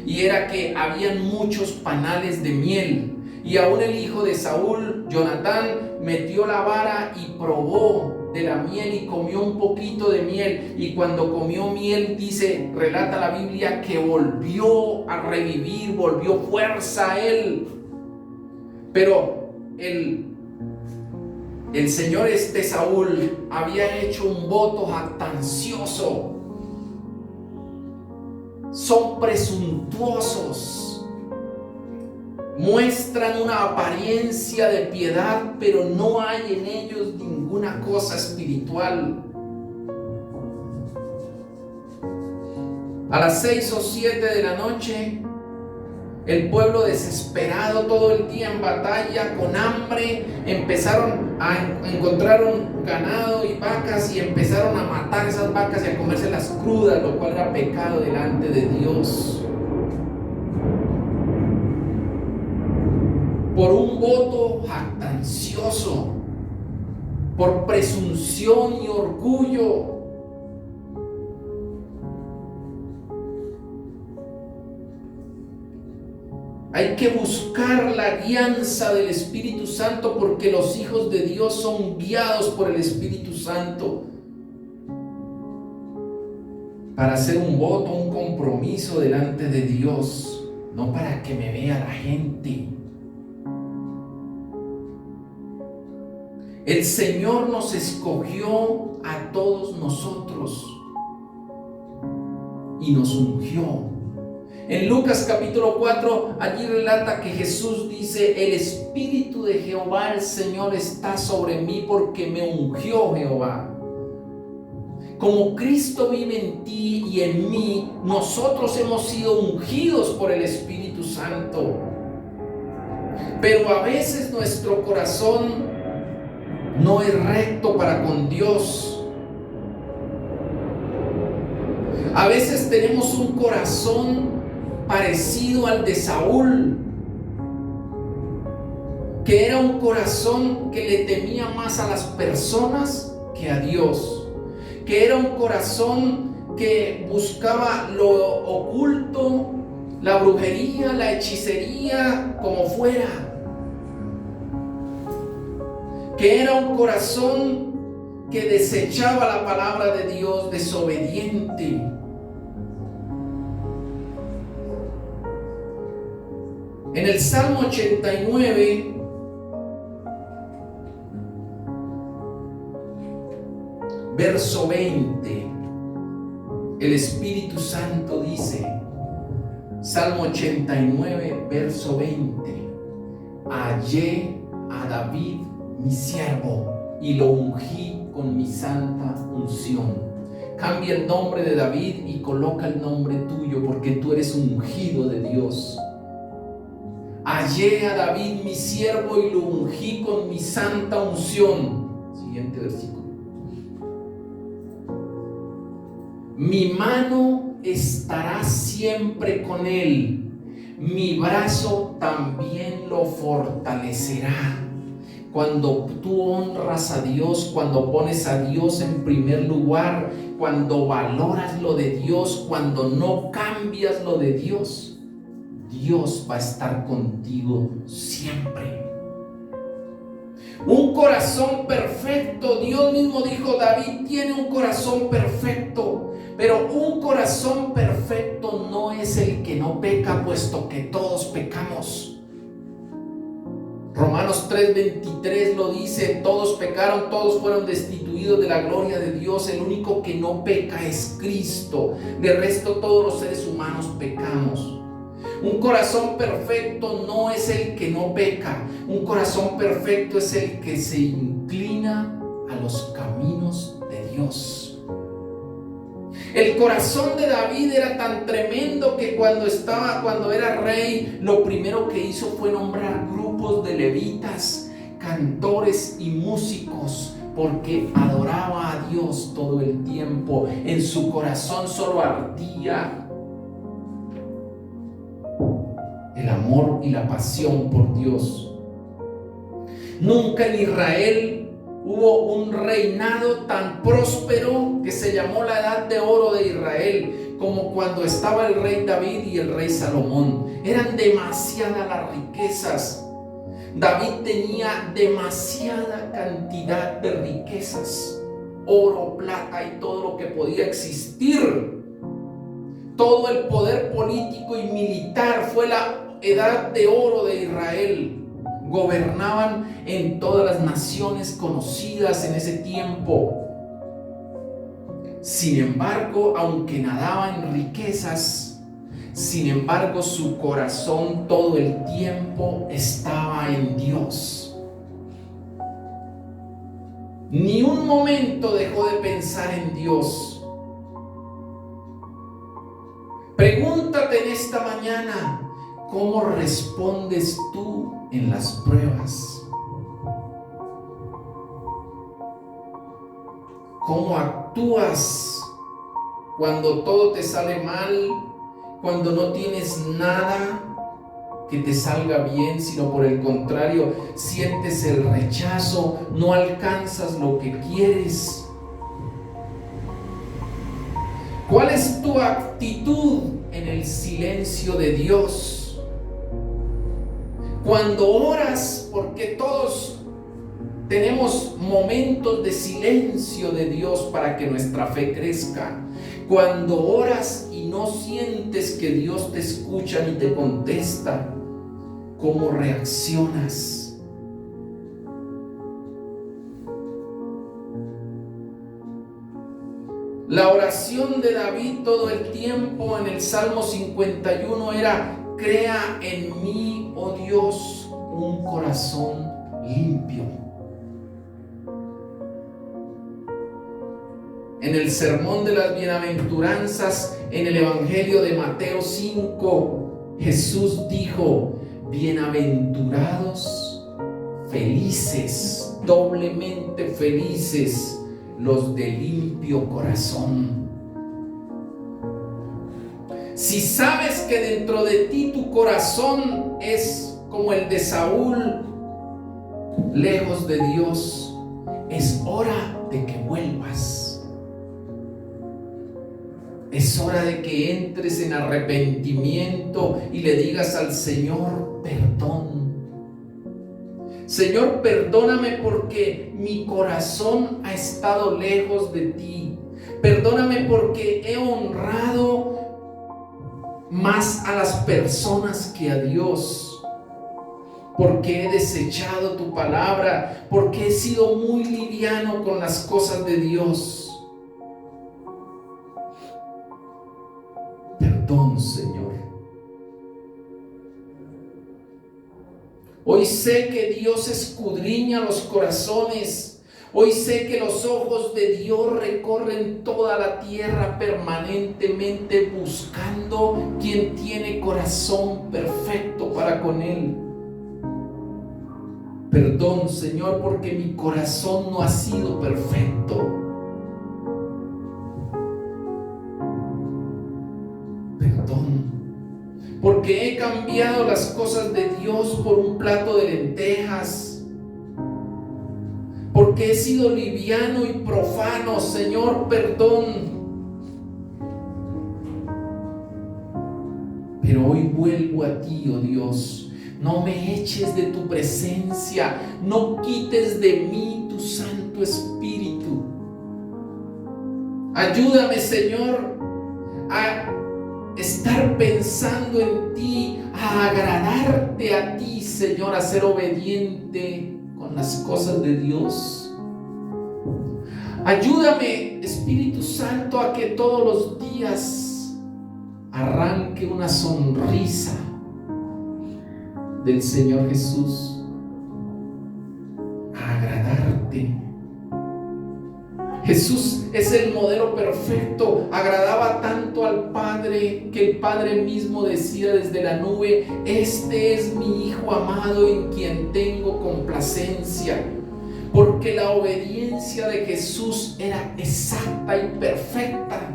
Y era que habían muchos panales de miel. Y aún el hijo de Saúl, Jonatán, metió la vara y probó de la miel y comió un poquito de miel. Y cuando comió miel, dice, relata la Biblia, que volvió a revivir, volvió fuerza a él. Pero el señor Saúl había hecho un voto jactancioso. Son presuntuosos. Muestran una apariencia de piedad, pero no hay en ellos ninguna cosa espiritual. A las 6 o 7 de la noche, el pueblo desesperado todo el día en batalla, con hambre, encontraron ganado y vacas y empezaron a matar esas vacas y a comérselas crudas, lo cual era pecado delante de Dios. Por un voto jactancioso, por presunción y orgullo. Hay que buscar la guianza del Espíritu Santo, porque los hijos de Dios son guiados por el Espíritu Santo para hacer un voto, un compromiso delante de Dios, no para que me vea la gente. El Señor nos escogió a todos nosotros y nos ungió. En Lucas capítulo 4, allí relata que Jesús dice, el Espíritu de Jehová el Señor está sobre mí, porque me ungió Jehová. Como Cristo vive en ti y en mí, nosotros hemos sido ungidos por el Espíritu Santo. Pero a veces nuestro corazón no es recto para con Dios. A veces tenemos un corazón parecido al de Saúl, que era un corazón que le temía más a las personas que a Dios, que era un corazón que buscaba lo oculto, la brujería, la hechicería, como fuera, que era un corazón que desechaba la palabra de Dios, desobediente. En el Salmo 89, verso 20, el Espíritu Santo dice, Salmo 89, verso 20, hallé a David mi siervo y lo ungí con mi santa unción. Cambia el nombre de David y coloca el nombre tuyo, porque tú eres ungido de Dios. Hallé a David mi siervo y lo ungí con mi santa unción. Siguiente versículo. Mi mano estará siempre con él, mi brazo también lo fortalecerá. Cuando tú honras a Dios, cuando pones a Dios en primer lugar, cuando valoras lo de Dios, cuando no cambias lo de Dios, Dios va a estar contigo siempre. Un corazón perfecto, Dios mismo dijo, David tiene un corazón perfecto, pero un corazón perfecto no es el que no peca, puesto que todos pecamos. Romanos 3:23 lo dice, todos pecaron, todos fueron destituidos de la gloria de Dios, el único que no peca es Cristo, de resto todos los seres humanos pecamos. Un corazón perfecto no es el que no peca, un corazón perfecto es el que se inclina a los caminos de Dios. El corazón de David era tan tremendo que cuando era rey, lo primero que hizo fue nombrar grupos de levitas, cantores y músicos, porque adoraba a Dios todo el tiempo. En su corazón solo ardía el amor y la pasión por Dios. Nunca en Israel hubo un reinado tan próspero que se llamó la Edad de Oro de Israel, como cuando estaba el rey David y el rey Salomón. Eran demasiadas las riquezas. David tenía demasiada cantidad de riquezas, oro, plata y todo lo que podía existir. Todo el poder político y militar fue la Edad de Oro de Israel. Gobernaban en todas las naciones conocidas en ese tiempo. Sin embargo, aunque nadaba en riquezas, sin embargo su corazón todo el tiempo estaba en Dios. Ni un momento dejó de pensar en Dios. Pregúntate en esta mañana, ¿cómo respondes tú en las pruebas? ¿Cómo actúas cuando todo te sale mal, cuando no tienes nada que te salga bien, sino por el contrario, sientes el rechazo, no alcanzas lo que quieres? ¿Cuál es tu actitud en el silencio de Dios? Cuando oras, porque todos tenemos momentos de silencio de Dios para que nuestra fe crezca. Cuando oras y no sientes que Dios te escucha ni te contesta, ¿cómo reaccionas? La oración de David todo el tiempo en el Salmo 51 era: crea en mí, oh Dios, un corazón limpio. En el sermón de las bienaventuranzas, en el Evangelio de Mateo 5, Jesús dijo: bienaventurados, felices, doblemente felices los de limpio corazón. Si sabes que dentro de ti tu corazón es como el de Saúl, lejos de Dios, es hora de que vuelvas. Es hora de que entres en arrepentimiento y le digas al Señor: perdón. Señor, perdóname porque mi corazón ha estado lejos de ti. Perdóname porque he honrado más a las personas que a Dios. Porque he desechado tu palabra. Porque he sido muy liviano con las cosas de Dios. Perdón, Señor. Hoy sé que Dios escudriña los corazones. Hoy sé que los ojos de Dios recorren toda la tierra permanentemente buscando quien tiene corazón perfecto para con Él. Perdón, Señor, porque mi corazón no ha sido perfecto. Perdón, porque he cambiado las cosas de Dios por un plato de lentejas, porque he sido liviano y profano. Señor, perdón. Pero hoy vuelvo a ti, oh Dios. No me eches de tu presencia, no quites de mí tu Santo Espíritu. Ayúdame, Señor, a estar pensando en ti, a agradarte a ti, Señor, a ser obediente con las cosas de Dios. Ayúdame, Espíritu Santo, a que todos los días arranque una sonrisa del Señor Jesús, a agradarte. Jesús es el modelo perfecto, agradaba tanto al Padre que el Padre mismo decía desde la nube: este es mi Hijo amado en quien tengo complacencia. Porque la obediencia de Jesús era exacta y perfecta.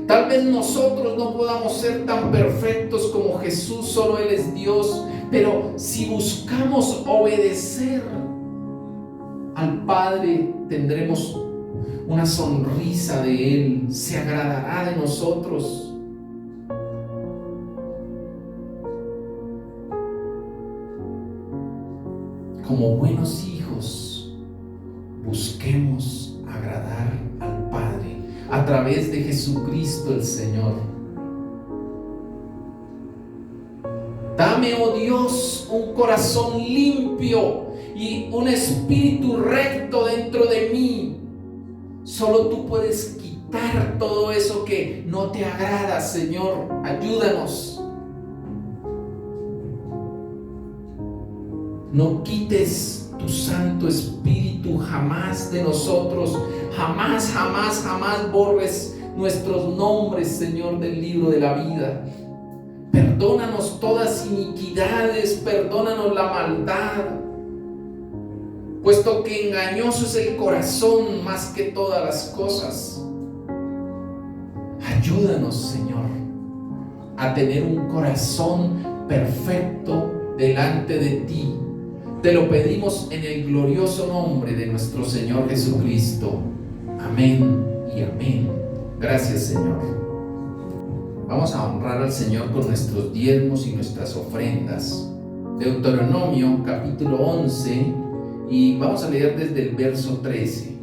Tal vez nosotros no podamos ser tan perfectos como Jesús, solo Él es Dios, pero si buscamos obedecer al Padre, tendremos una sonrisa de Él, se agradará de nosotros. Como buenos hijos, busquemos agradar al Padre a través de Jesucristo el Señor. Dame, oh Dios, un corazón limpio y un espíritu recto dentro de mí. Solo tú puedes quitar todo eso que no te agrada, Señor. Ayúdanos. No quites tu Santo Espíritu jamás de nosotros. Jamás, jamás, jamás borres nuestros nombres, Señor, del libro de la vida. Perdónanos todas iniquidades, perdónanos la maldad, puesto que engañoso es el corazón más que todas las cosas. Ayúdanos, Señor, a tener un corazón perfecto delante de ti. Te lo pedimos en el glorioso nombre de nuestro Señor Jesucristo. Amén y amén. Gracias, Señor. Vamos a honrar al Señor con nuestros diezmos y nuestras ofrendas. Deuteronomio capítulo 11, y vamos a leer desde el verso 13.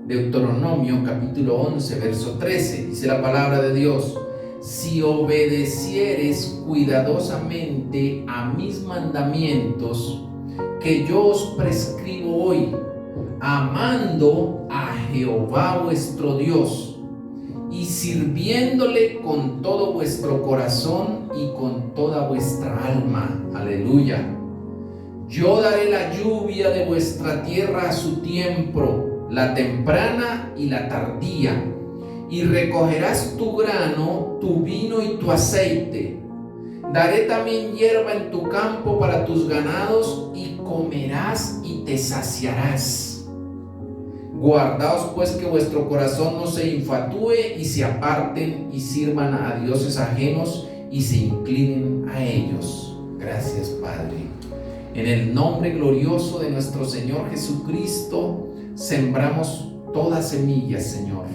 Deuteronomio capítulo 11, verso 13. Dice la palabra de Dios: si obedecieres cuidadosamente a mis mandamientos que yo os prescribo hoy, amando a Jehová vuestro Dios y sirviéndole con todo vuestro corazón y con toda vuestra alma. Aleluya. Yo daré la lluvia de vuestra tierra a su tiempo, la temprana y la tardía, y recogerás tu grano, tu vino y tu aceite. Daré también hierba en tu campo para tus ganados, y comerás y te saciarás. Guardaos pues que vuestro corazón no se infatúe y se aparten y sirvan a dioses ajenos y se inclinen a ellos. Gracias, Padre. En el nombre glorioso de nuestro Señor Jesucristo, sembramos toda semilla, Señor.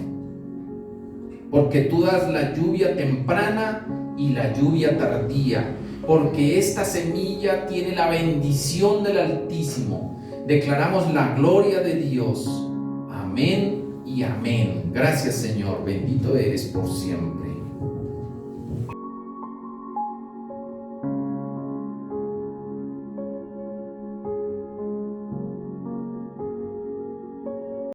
Porque tú das la lluvia temprana y la lluvia tardía. Porque esta semilla tiene la bendición del Altísimo. Declaramos la gloria de Dios. Amén y amén. Gracias, Señor. Bendito eres por siempre.